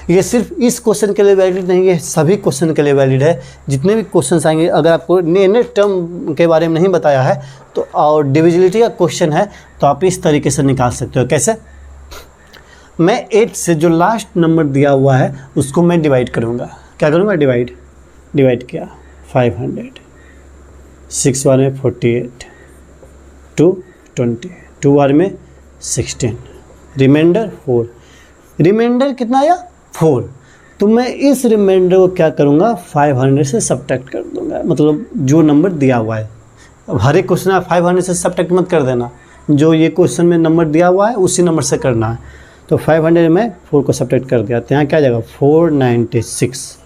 ये सिर्फ इस क्वेश्चन के लिए वैलिड नहीं है, सभी क्वेश्चन के लिए वैलिड है। जितने भी क्वेश्चन आएंगे, अगर आपको nth टर्म के बारे में नहीं बताया है तो और डिविजिबिलिटी का क्वेश्चन है तो आप इस तरीके से निकाल सकते हो। कैसे, मैं 8 से जो लास्ट नंबर दिया हुआ है उसको मैं डिवाइड करूँगा। क्या करूँगा, डिवाइड किया 500 6 बार में 48, 2 20, 2 बार में 16, रिमाइंडर 4। रिमाइंडर कितना आया 4। तो मैं इस रिमाइंडर को क्या करूँगा 500 से सब्ट्रैक्ट कर दूँगा, मतलब जो नंबर दिया हुआ है। अब हर एक क्वेश्चन आप 500 से सब्ट्रैक्ट मत कर देना, जो ये क्वेश्चन में नंबर दिया हुआ है उसी नंबर से करना है। तो 500 में 4 को सब्ट्रैक्ट कर दिया तो यहाँ क्या आ जाएगा 496,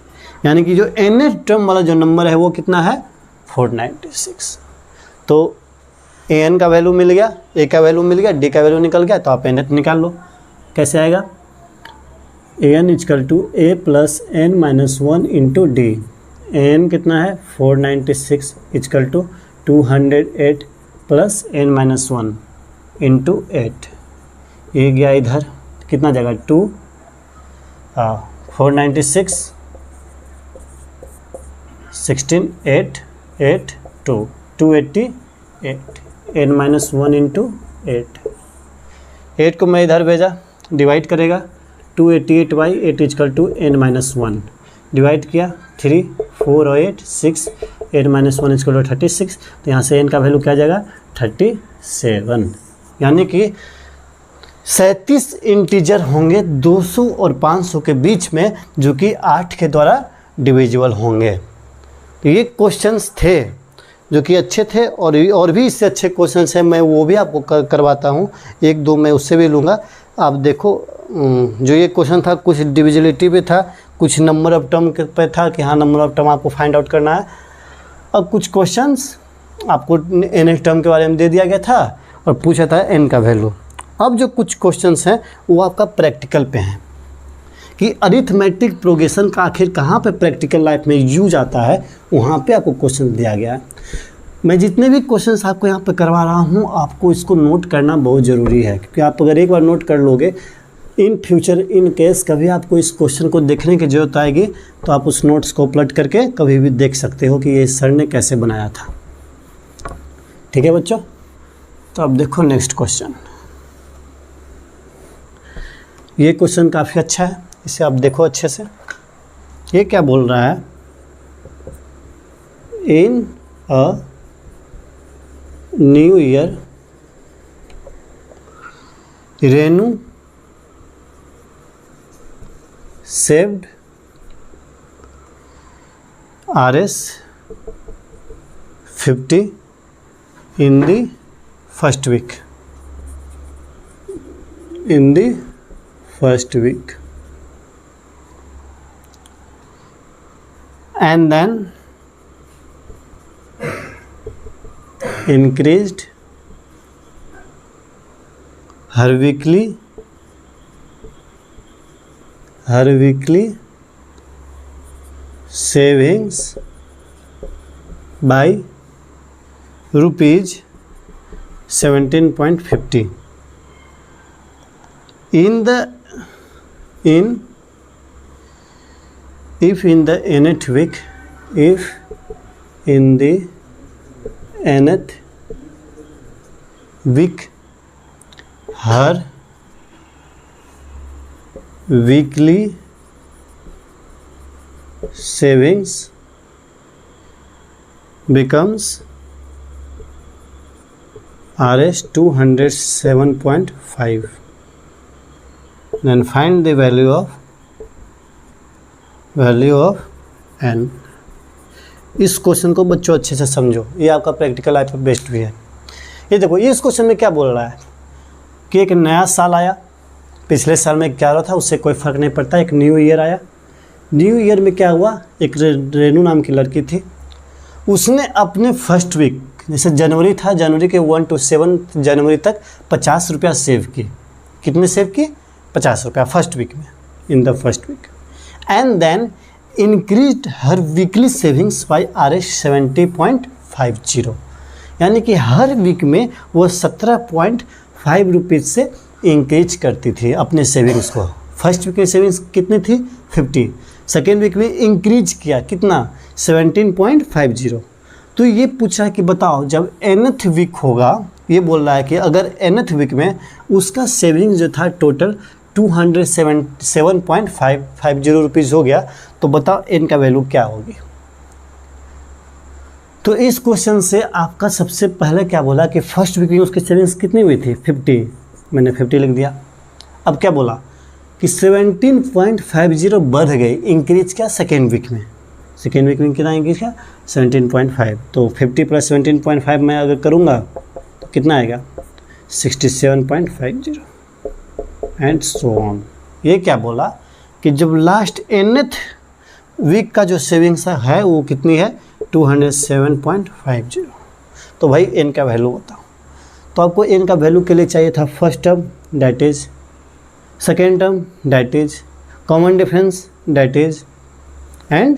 यानी कि जो nth टर्म वाला जो नंबर है वो कितना है 496। तो an का वैल्यू मिल गया, a का वैल्यू मिल गया, d का वैल्यू निकल गया, तो आप nth निकाल लो। कैसे आएगा an equal to a plus n minus 1 into D. an कितना है 496 equal to 208 plus n minus 1 into 8। ये गया इधर, कितना जाएगा 2 496 16 8 8 2 288 n माइनस 1 इंटू 8 को मैं इधर भेजा, डिवाइड करेगा 288 by 8 equal to n minus 1, divide किया 3 4 और 8 6, n माइनस 1 इक्वल टू 36। तो यहाँ से n का वैल्यू क्या आ जाएगा 37, यानी कि 37 इंटीजर होंगे 200 और 500 के बीच में, जो कि 8 के द्वारा डिविजिबल होंगे। तो ये क्वेश्चंस थे जो कि अच्छे थे, और भी इससे अच्छे क्वेश्चंस हैं, मैं वो भी आपको करवाता हूँ, एक दो मैं उससे भी लूँगा। आप देखो जो ये क्वेश्चन था कुछ डिविजिबिलिटी पे था, कुछ नंबर ऑफ टर्म पे था कि हाँ नंबर ऑफ टर्म आपको फाइंड आउट करना है, और कुछ क्वेश्चंस आपको nth टर्म के बारे में दे दिया गया था और पूछा था n का वैल्यू। अब जो कुछ क्वेश्चंस हैं वो आपका प्रैक्टिकल पे हैं कि अरिथमेटिक प्रोग्रेशन का आखिर कहाँ पे प्रैक्टिकल लाइफ में यूज आता है, वहाँ पे आपको क्वेश्चन दिया गया है। मैं जितने भी क्वेश्चंस आपको यहाँ पे करवा रहा हूँ, आपको इसको नोट करना बहुत ज़रूरी है, क्योंकि आप अगर एक बार नोट कर लोगे, इन फ्यूचर इन केस कभी आपको इस क्वेश्चन को देखने की ज़रूरत आएगी तो आप उस नोट्स को पलट करके कभी भी देख सकते हो कि ये सर ने कैसे बनाया था। ठीक है बच्चों, तो अब देखो नेक्स्ट क्वेश्चन। ये क्वेश्चन काफ़ी अच्छा है, इसे आप देखो अच्छे से। ये क्या बोल रहा है, in a new year Renu saved Rs 50 in the first week. And then increased her weekly savings by rupees 17.50 if in the nth week her weekly savings becomes Rs 207.5, then find the value of n। इस question को बच्चों अच्छे से समझो, ये आपका practical life में best भी है। ये देखो इस क्वेश्चन में क्या बोल रहा है कि एक नया साल आया, पिछले साल में क्या रहा था उससे कोई फ़र्क नहीं पड़ता, एक न्यू ईयर आया। न्यू ईयर में क्या हुआ, एक रेनू नाम की लड़की थी, उसने अपने फर्स्ट वीक, जैसे जनवरी था, जनवरी के 1 to 7 जनवरी तक 50 रुपया सेव की। कितने सेव की 50 रुपया फर्स्ट वीक में, in the first week. And then increased her weekly savings by Rs 70.50, यानी कि हर वीक में वो 17.5 रुपीज़ से इंक्रीज करती थी अपने सेविंग्स को। फर्स्ट वीक में सेविंग्स कितनी थी 50, सेकेंड वीक में इंक्रीज किया कितना 17.50। तो ये पूछा कि बताओ जब nth वीक होगा, ये बोल रहा है कि अगर nth वीक में उसका सेविंग्स जो था टोटल 207.550 रुपीज़ हो गया, तो बताओ n का वैल्यू क्या होगी। तो इस क्वेश्चन से आपका सबसे पहले क्या बोला कि फर्स्ट वीक में उसकी सेविंग्स कितनी हुई थी 50, मैंने 50 लिख दिया। अब क्या बोला कि 17.50 बढ़ गई, इंक्रीज क्या सेकेंड वीक में, सेकेंड वीक में कितना इंक्रीज क्या 17.5, तो 50 + 17.5 मैं अगर करूँगा तो कितना आएगा 67.50 एंड सो ऑन। ये क्या बोला कि जब लास्ट nth वीक का जो सेविंग्स है वो कितनी है 207.50। तो भाई n का वैल्यू बताओ। तो आपको n का वैल्यू के लिए चाहिए था first term that is, second term that is, common difference that is and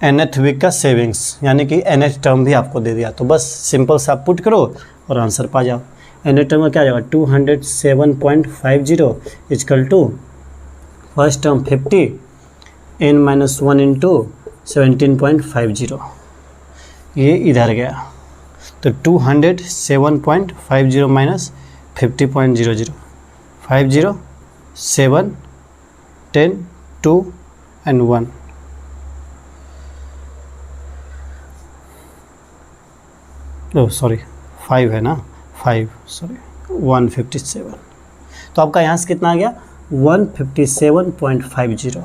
nth week का सेविंग्स, यानी कि nth टर्म भी आपको दे दिया। तो बस सिंपल सा पुट करो और आंसर पा जाओ। nth टर्म में क्या आ जाएगा 207.50 is equal to first term 50 n-1 into 17.50, ये इधर गया तो 207.50 माइनस 50.00, 50 7 10 2 एंड 1, ओ सॉरी 5 है ना, 5 सॉरी 157। तो आपका यहाँ से कितना आ गया 157.50,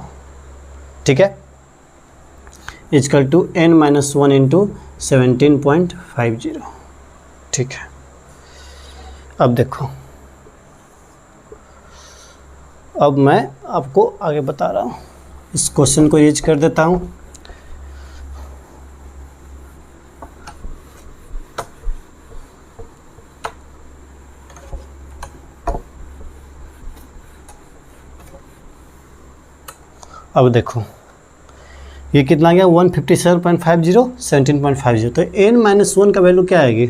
ठीक है, इजकल टू n-1 इंटू 17.50, ठीक है। अब देखो, अब मैं आपको आगे बता रहा हूँ, इस क्वेश्चन को यूज कर देता हूँ। अब देखो ये कितना आ गया 157.50 17.50, तो n-1 का वैल्यू क्या आएगी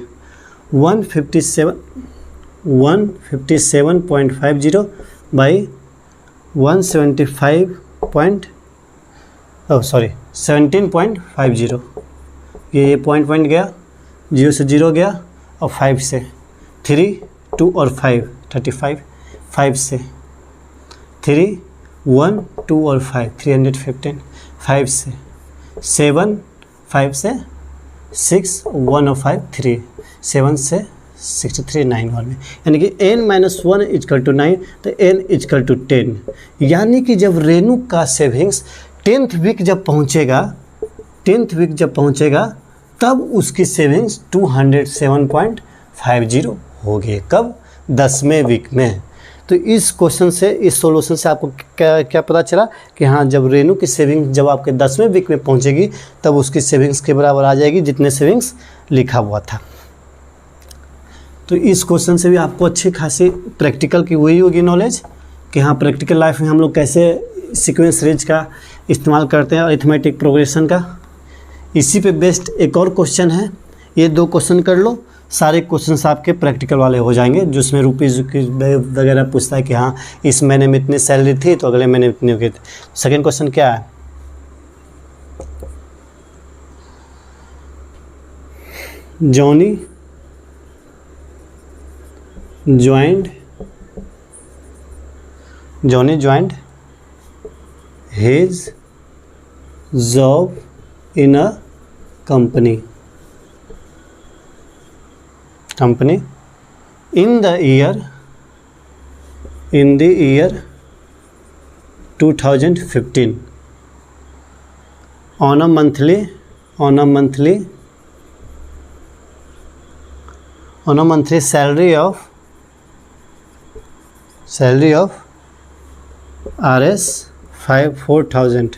157.50 बाई 17.50, ये पॉइंट गया, 0 से 0 गया और 5 से 3 2 और 5 35, 5 से 3 1 2 और 5 315, 5 से 7 5 से 6 1 और 5 3 7 से 63 9 और में, यानी कि n-1 इजकल टू 9, तो n इजकल टू 10, यानी कि जब रेनू का सेविंग्स 10th वीक जब पहुंचेगा तब उसकी सेविंग्स 207.50 होगी, कब 10वें वीक में। तो इस क्वेश्चन से, इस सॉल्यूशन से आपको क्या पता चला कि हाँ, जब रेनू की सेविंग जब आपके 10वें वीक में पहुंचेगी तब उसकी सेविंग्स के बराबर आ जाएगी जितने सेविंग्स लिखा हुआ था। तो इस क्वेश्चन से भी आपको अच्छी खासी प्रैक्टिकल की हुई होगी नॉलेज कि हाँ, प्रैक्टिकल लाइफ में हम लोग कैसे सीक्वेंस रेंज का इस्तेमाल करते हैं, अरिथमेटिक प्रोग्रेशन का। इसी पे बेस्ड एक और क्वेश्चन है, ये 2 क्वेश्चन कर लो, सारे क्वेश्चंस आपके प्रैक्टिकल वाले हो जाएंगे, जिसमें रुपीज़ वगैरह पूछता है कि हाँ इस महीने में इतनी सैलरी थी तो अगले महीने इतनी हो गई थी। सेकेंड क्वेश्चन क्या है, Johnny joined his job in a company in the year 2015 on a monthly salary of Rs 40,000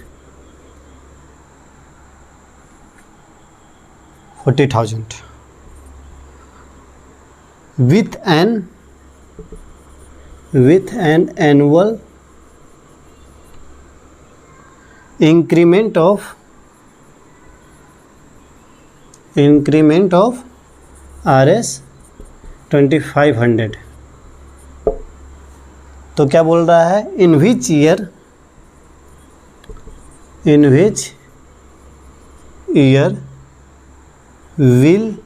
with an annual increment of Rs 2,500। तो क्या बोल रहा है, in which year will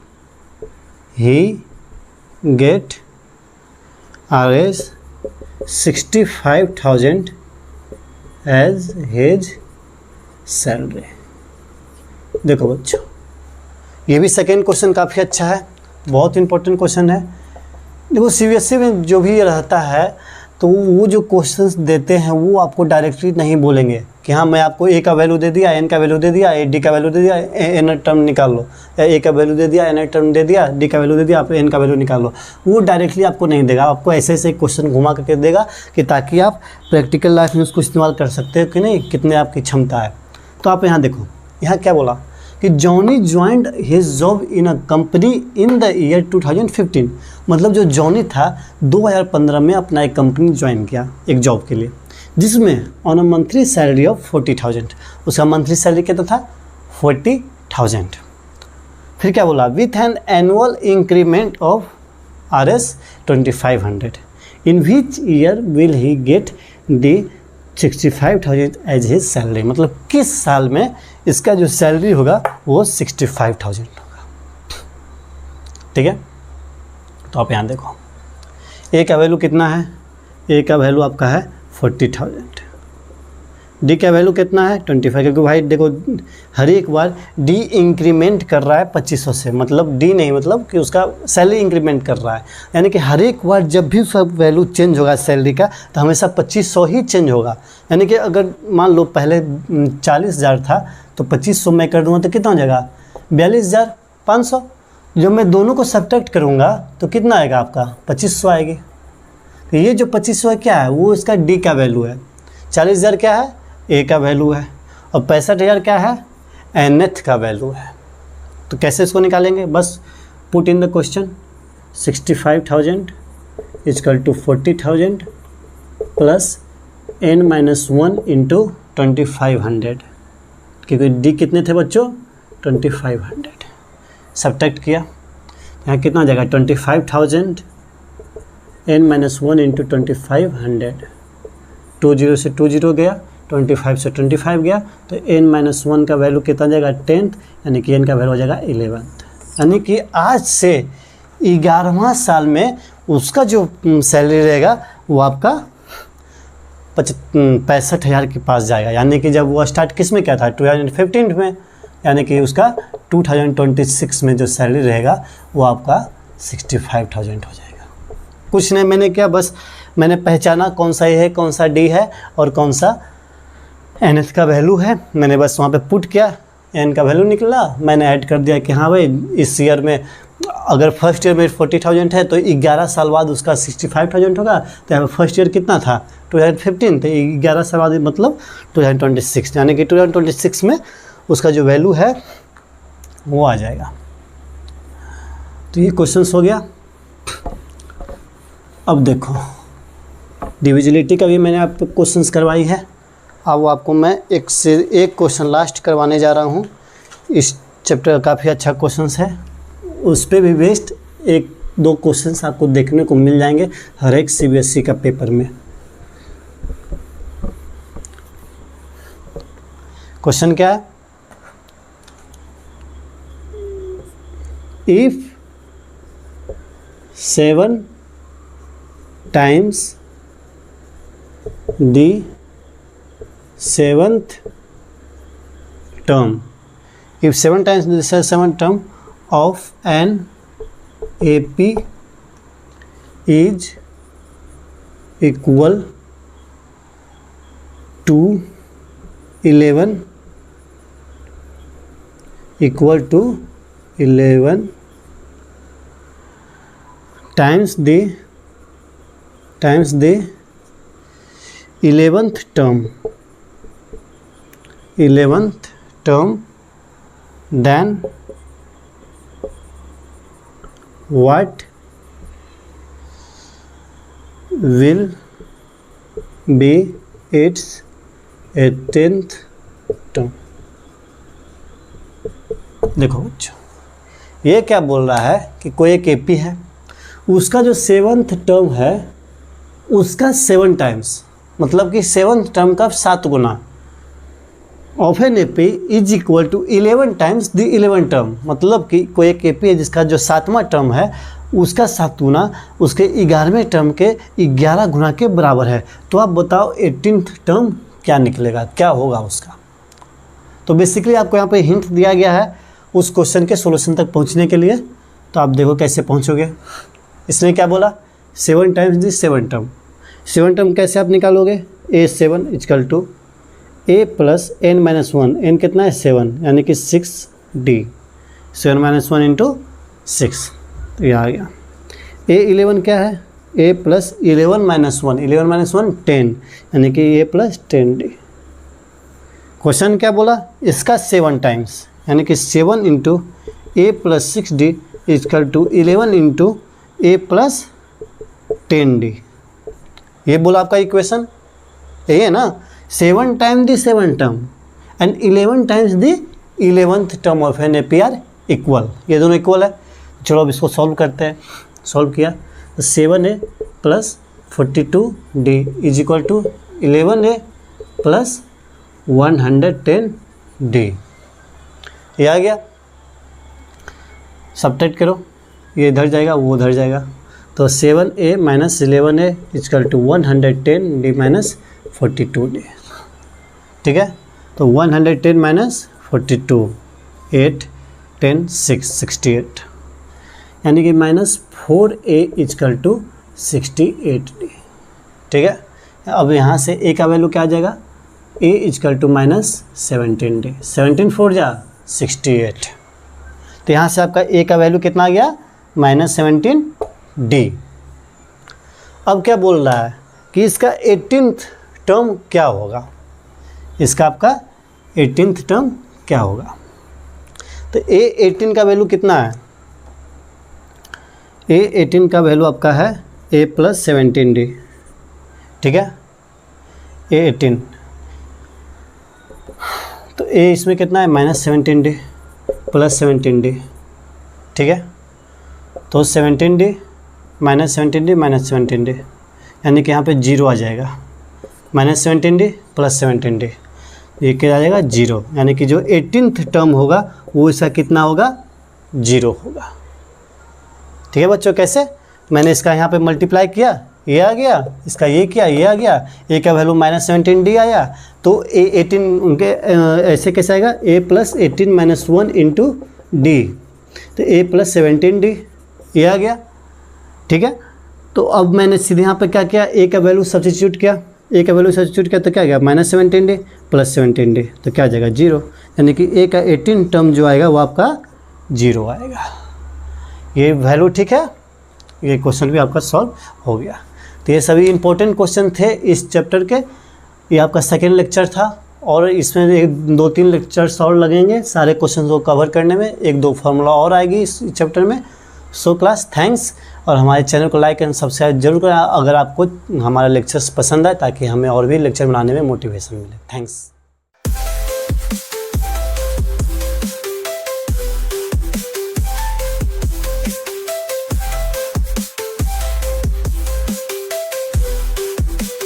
he get Rs 65,000 as his salary। देखो बच्चों, ये भी second question काफ़ी अच्छा है, बहुत इंपॉर्टेंट क्वेश्चन है। देखो सीबीएसई में जो भी रहता है तो वो जो क्वेश्चंस देते हैं वो आपको डायरेक्टली नहीं बोलेंगे कि हाँ मैं आपको ए का वैल्यू दे दिया, एन का वैल्यू दे दिया, डी का वैल्यू दे दिया, एन टर्म निकाल लो, या ए का वैल्यू दे दिया, एन टर्म दे दिया, डी का वैल्यू दे दिया, आप एन का वैल्यू निकाल लो। वो डायरेक्टली आपको नहीं देगा, आपको ऐसे ऐसे क्वेश्चन घुमा करके देगा कि ताकि आप प्रैक्टिकल लाइफ में उसको इस्तेमाल कर सकते हो कि नहीं, कितने आपकी क्षमता है। तो आप यहाँ देखो, यहाँ क्या बोला कि Johnny joined his job in a company in the year 2015। मतलब जो जॉनी था 2015 में अपना एक कंपनी ज्वाइन किया एक जॉब के लिए, जिसमें on a monthly salary of 40,000, उसका मंथली सैलरी कितना था 40,000। फिर क्या बोला, with an annual increment of RS 2500, in which year will he get the 65,000 as his salary. मतलब किस साल में इसका जो सैलरी होगा वो 65,000 होगा। ठीक है, तो आप यहाँ देखो ए का वैल्यू कितना है, ए का वैल्यू आपका है 40,000, डी का वैल्यू कितना है 25, क्योंकि भाई देखो हर एक बार डी इंक्रीमेंट कर रहा है 2500 से, मतलब डी नहीं, मतलब कि उसका सैलरी इंक्रीमेंट कर रहा है, यानी कि हर एक बार जब भी उसका वैल्यू चेंज होगा सैलरी का तो हमेशा 2500 ही चेंज होगा। यानी कि अगर मान लो पहले 40,000 था तो 2500 मैं कर दूँगा तो कितना हो जाएगा 42,500। जब मैं दोनों को सब्ट्रैक्ट करूँगा तो कितना आएगा आपका 2500 आएगी। तो ये जो 2500 है क्या है, वो इसका डी का वैल्यू है, 40,000 क्या है ए का वैल्यू है, और 65,000 क्या है nth का वैल्यू है। तो कैसे इसको निकालेंगे, बस put in the question 65,000 equal to 40,000 plus n-1 into 2500, क्योंकि डी कितने थे बच्चों 2500। सब्ट्रैक्ट किया, यहाँ कितना आ जाएगा 25,000 n-1 इंटू 2500, 20 से 20 गया, 25 से 25 गया, तो n-1 का वैल्यू कितना जाएगा 10th, यानी कि n का वैल्यू हो जाएगा 11th। यानी कि आज से 11वां साल में उसका जो सैलरी रहेगा वो आपका 65,000 के पास जाएगा। यानी कि जब वो स्टार्ट किस में क्या था 2015 में, यानी कि उसका 2026 में जो सैलरी रहेगा वो आपका 65,000 हो जाएगा। कुछ नहीं, मैंने क्या, बस मैंने पहचाना कौन सा ए है कौन सा डी है और कौन सा nth का वैल्यू है, मैंने बस वहाँ पे पुट किया, n का वैल्यू निकला, मैंने ऐड कर दिया कि हाँ भाई इस ईयर में अगर फर्स्ट ईयर में 40,000 है तो 11 साल बाद उसका 65,000 होगा। तो यहाँ फर्स्ट ईयर कितना था 2015, तो 11 साल बाद मतलब 2026, यानी कि 2026 में उसका जो वैल्यू है वो आ जाएगा। तो ये क्वेश्चन हो गया। अब देखो डिविजिबिलिटी का भी मैंने आपको क्वेश्चंस करवाई है, अब आपको मैं एक से एक क्वेश्चन लास्ट करवाने जा रहा हूँ। इस चैप्टर का काफ़ी अच्छा क्वेश्चंस है, उस पर भी बेस्ड 1-2 क्वेश्चंस आपको देखने को मिल जाएंगे हर एक सीबीएसई का पेपर में। क्वेश्चन क्या है, if 7 times the 7th term, if 7 times the 7th term of an AP is equal to 11 times the 11th term, then what will be its 18th term। देखो बच्चों, ये क्या बोल रहा है कि कोई एक एपी है, उसका जो 7th टर्म है उसका 7 टाइम्स, मतलब कि 7th टर्म का 7 गुना of an AP is equal to 11 times the 11 term. मतलब कि कोई एक एपी है जिसका जो 7वां टर्म है उसका 7 गुना उसके 11वें टर्म के 11 गुना के बराबर है। तो आप बताओ 18th टर्म क्या निकलेगा, क्या होगा उसका। तो बेसिकली आपको यहाँ पे हिंट दिया गया है, उस क्वेश्चन के सोल्यूशन तक पहुंचने के लिए। तो आप देखो कैसे पहुंचोगे। इसने क्या बोला, 7 टाइम्स दी 7 टर्म। 7 टर्म कैसे आप निकालोगे, A7 equal to A plus n minus 1, n कितना है 7, यानी कि 6D, 7 माइनस 1 इंटू 6, तो ये आ गया। A11 क्या है, A प्लस 11 माइनस 1, 11 माइनस 1 10, यानी कि A प्लस 10D। क्वेश्चन क्या बोला, इसका 7 टाइम्स, यानी कि 7 into A plus 6D equal to 11 into A plus 10D। ये बोला आपका इक्वेशन, यही है ना। 7 times the 7 term and 11 times the 11th term of an APR equal, ये दोनों इक्वल है। चलो अब इसको सॉल्व करते हैं। सॉल्व किया तो 7A plus 42D is equal to 11A plus 110D, ये आ गया। सबट्रैक्ट करो, ये इधर जाएगा वो उधर जाएगा, तो 7A minus 11A equal to 110D minus 42D, ठीक है। तो 110 माइनस 42, 8 10 6 68, यानी कि minus 4A equal to 68D, ठीक है। अब यहाँ से A का वैल्यू क्या आ जाएगा, A equal to minus 17D, 17 4 जा 68, तो यहाँ से आपका A का वैल्यू कितना आ गया, माइनस 17D। अब क्या बोल रहा है कि इसका 18th टर्म क्या होगा, इसका आपका 18th टर्म क्या होगा। तो A18 का वैल्यू कितना है, A18 का वैल्यू आपका है A प्लस 17D, ठीक है। A18 तो A इसमें कितना है, माइनस 17D प्लस 17D, ठीक है। तो 17D minus 17D minus 17D, यानी कि यहाँ पे 0 आ जाएगा, माइनस 17D प्लस 17D, ये क्या आ जाएगा 0, यानी कि जो 18th टर्म होगा वो इसका कितना होगा, 0 होगा, ठीक है बच्चों। कैसे, मैंने इसका यहाँ पे मल्टीप्लाई किया, ये आ गया, इसका ये किया, ये आ गया, A का वैल्यू माइनस 17D आया, तो A18 उनके ऐसे कैसे आएगा, A plus 18 minus 1 into D, तो A प्लस 17D, ये आ गया, ठीक है। तो अब मैंने सीधे यहाँ पे क्या किया, A का वैल्यू सब्स्टिट्यूट किया, A का वैल्यू सब्स्टिट्यूट किया तो क्या गया, माइनस 17D प्लस 17D, तो क्या आ जाएगा 0, यानी कि A का 18 टर्म जो आएगा वो आपका 0 आएगा। ये वैल्यू ठीक है, ये क्वेश्चन भी आपका सॉल्व हो गया। तो ये सभी इंपॉर्टेंट क्वेश्चन थे इस चैप्टर के। ये आपका सेकेंड लेक्चर था और इसमें 2-3 लेक्चर्स और लगेंगे सारे क्वेश्चन को कवर करने में, 1-2 फार्मूला और आएगी इस चैप्टर में। सो क्लास थैंक्स, और हमारे चैनल को लाइक एंड सब्सक्राइब जरूर करें अगर आपको हमारा लेक्चर्स पसंद आए, ताकि हमें और भी लेक्चर बनाने में मोटिवेशन मिले। थैंक्स।